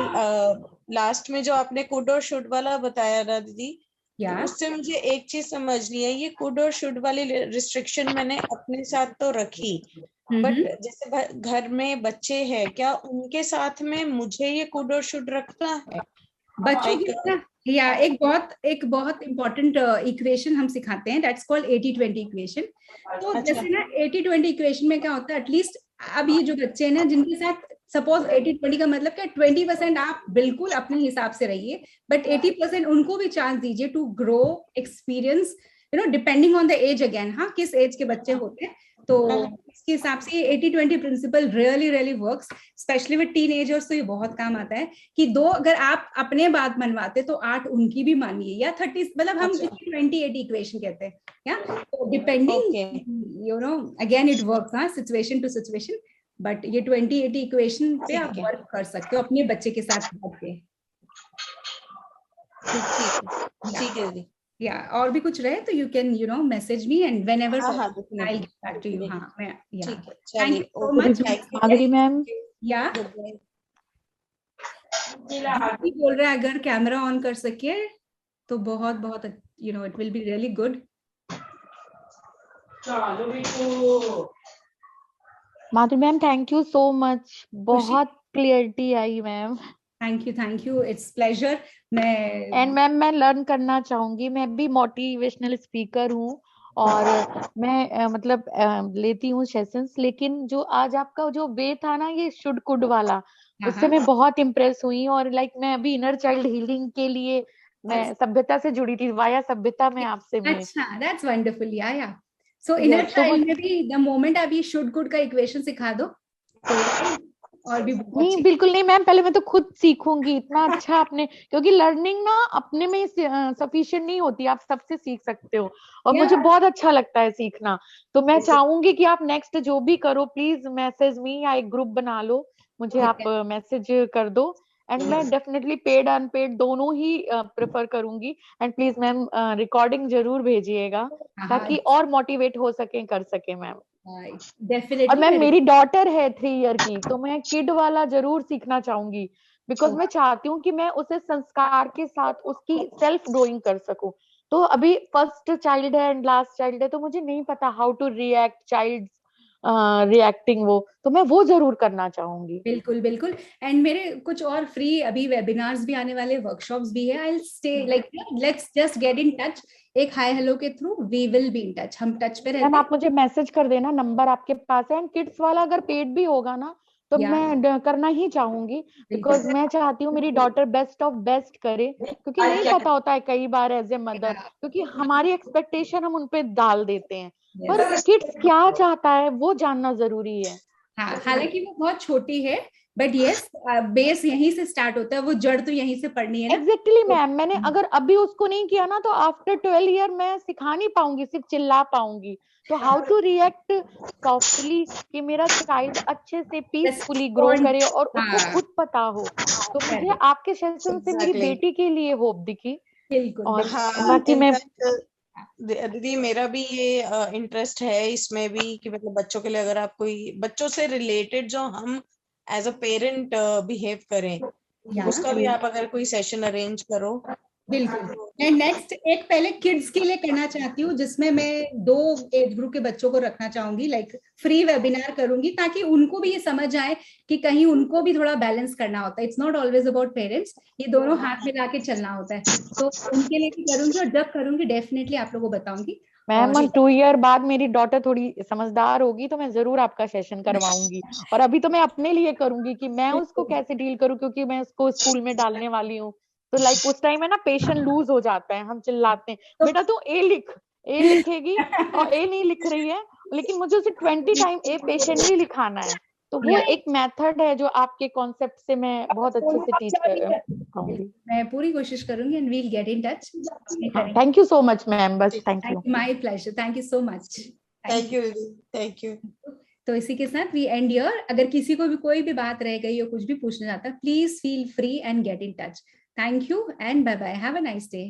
लास्ट में जो आपने कुड और शुड वाला बताया ना दीदी, तो उससे मुझे एक चीज समझनी है। ये कुड और शुड वाली रिस्ट्रिक्शन मैंने अपने साथ तो रखी, बट जैसे घर में बच्चे हैं, क्या उनके साथ में मुझे ये कुड और शुड रखना है? बच्चों की या एक बहुत इंपॉर्टेंट इक्वेशन हम सिखाते हैं, दैट्स कॉल्ड 80-20 इक्वेशन। तो जैसे ना 80-20 इक्वेशन में क्या होता है, एटलीस्ट अब ये जो बच्चे हैं ना, जिनके साथ सपोज 80-20 का मतलब क्या, 20% आप बिल्कुल अपने हिसाब से रहिए, बट 80% उनको भी चांस दीजिए to grow, experience, depending on the age again, हाँ किस एज के बच्चे होते हैं, तो इसके हिसाब से 80-20 principle really really works, specially with teenagers. तो ये बहुत काम आता है कि 2 अगर आप अपने बात मनवाते तो 8 उनकी भी मानिए, या 30, मतलब हम 20-80 इक्वेशन कहते हैं, या डिपेंडिंग अगेन इट वर्क्स, हाँ सिचुएशन टू सिचुएशन, बट ये 20-80 इक्वेशन पे आप वर्क कर सकते हो अपने बच्चे के साथ बैठ के। ठीक है दीदी। या और भी कुछ रहे तो you can message me and whenever I will get back to you. हाँ मैं thank you so much Madhuri ma'am. या बोल रहे हैं अगर कैमरा ऑन कर सके तो बहुत बहुत it will be really good. Madhuri ma'am thank you so much, बहुत क्लियरिटी आई ma'am. Thank you it's pleasure. मैं लर्न करना चाहूंगी, मैं भी मोटिवेशनल स्पीकर हूँ और मैं मतलब लेती हूँ सेशंस, लेकिन जो आज आपका जो वे था ना ये शुड कुड वाला, उससे मैं बहुत इम्प्रेस हुई। और मैं अभी इनर चाइल्ड हीलिंग के लिए मैं सभ्यता से जुड़ी थी, वाया सभ्यता में आपसे मिली। अच्छा दैट्स वंडरफुल। या सो इनर चाइल्ड में भी द मोमेंट आप ये शुड कुड का इक्वेशन सिखा दो और भी नहीं बिल्कुल नहीं मैम, पहले मैं तो खुद सीखूंगी। इतना अच्छा आपने, क्योंकि लर्निंग ना अपने में सफिशिएंट नहीं होती, आप सबसे सीख सकते हो और मुझे बहुत अच्छा लगता है सीखना। तो मैं चाहूंगी कि आप नेक्स्ट जो भी करो प्लीज मैसेज मी या एक ग्रुप बना लो, मुझे आप मैसेज कर दो एंड मैं डेफिनेटली पेड अनपेड दोनों ही प्रेफर करूंगी। एंड प्लीज मैम रिकॉर्डिंग जरूर भेजिएगा ताकि और मोटिवेट हो सके, कर सके मैम। डेफिनेटली। और मैम मेरी डॉटर है 3 ईयर की, तो मैं किड वाला जरूर सीखना चाहूंगी, बिकॉज मैं चाहती हूँ कि मैं उसे संस्कार के साथ उसकी सेल्फ ग्रोइंग कर सकूं। तो अभी फर्स्ट चाइल्ड है एंड लास्ट चाइल्ड है, तो मुझे नहीं पता how to react child reacting, तो मैं वो जरूर करना चाहूंगी। बिल्कुल बिल्कुल। एंड मेरे कुछ और फ्री अभी वेबिनार्स भी आने वाले, वर्कशॉप्स भी है। I will stay let's just get in touch, एक हाय हेलो के through we will be in touch, हम टच पे रहते हैं। आप मुझे मैसेज कर देना, नंबर आपके पास है। एंड किड्स वाला अगर पेड भी होगा ना तो मैं करना ही चाहूंगी, बिकॉज मैं चाहती हूँ मेरी डॉटर बेस्ट ऑफ बेस्ट करे, क्योंकि नहीं पता होता है कई बार एज ए मदर, क्योंकि हमारी एक्सपेक्टेशन हम उनपे डाल देते हैं, पर किड्स क्या चाहता है वो जानना जरूरी है। हाँ हालांकि वो बहुत छोटी है, बट यस बेस यहीं से स्टार्ट होता है, वो जड़ तो यहीं से पड़नी है ना। एग्जैक्टली मैम, मैंने अगर अभी उसको नहीं किया ना तो आफ्टर 12 ईयर मैं सिखा नहीं पाऊंगी, सिर्फ चिल्ला पाऊंगी। तो हाउ टू रिएक्ट सॉफ्टली कि मेरा चाइल्ड अच्छे से पीसफुली ग्रो करे और उसको खुद पता हो। तो मुझे आपके सेशन से मेरी बेटी के लिए होप दिखी। और बाकी मैं दीदी मेरा भी ये इंटरेस्ट है इसमें भी कि मतलब बच्चों के लिए अगर आप कोई बच्चों से रिलेटेड जो हम एज अ पेरेंट बिहेव करें, उसका भी आप अगर कोई सेशन अरेंज करो। बिल्कुल। मैं नेक्स्ट एक पहले किड्स के लिए करना चाहती हूँ, जिसमें मैं 2 एज ग्रुप के बच्चों को रखना चाहूंगी, फ्री वेबिनार करूंगी, ताकि उनको भी ये समझ आए कि कहीं उनको भी थोड़ा बैलेंस करना होता है। It's not always about parents, ये दोनों हाथ मिला के चलना होता है। तो उनके लिए भी करूंगी, और जब करूंगी डेफिनेटली आप लोगों को बताऊंगी। मैम 2 ईयर बाद मेरी डॉटर थोड़ी समझदार होगी तो मैं जरूर आपका सेशन करवाऊंगी। और अभी तो मैं अपने लिए करूंगी कि मैं उसको कैसे डील करूं, क्योंकि मैं उसको स्कूल में डालने वाली हूँ। तो उस टाइम है ना पेशेंस लूज हो जाता है, हम चिल्लाते हैं बेटा तू ए लिखेगी और ए नहीं लिख रही है, लेकिन मुझे उसे 20 टाइम ए पेशेंटली लिखाना है। तो वो एक मेथड है जो आपके कॉन्सेप्ट से मैं बहुत अच्छे से टीच करूंगी। मैं पूरी कोशिश करूंगी and we will get in touch. Thank you so much ma'am, बस thank you. My pleasure, thank you so much. Thank you. तो इसी के साथ वी एंड हियर। अगर किसी को भी कोई भी बात रह गई या कुछ भी पूछना चाहता है, please feel free and get in touch. Thank you and bye bye, have a nice day.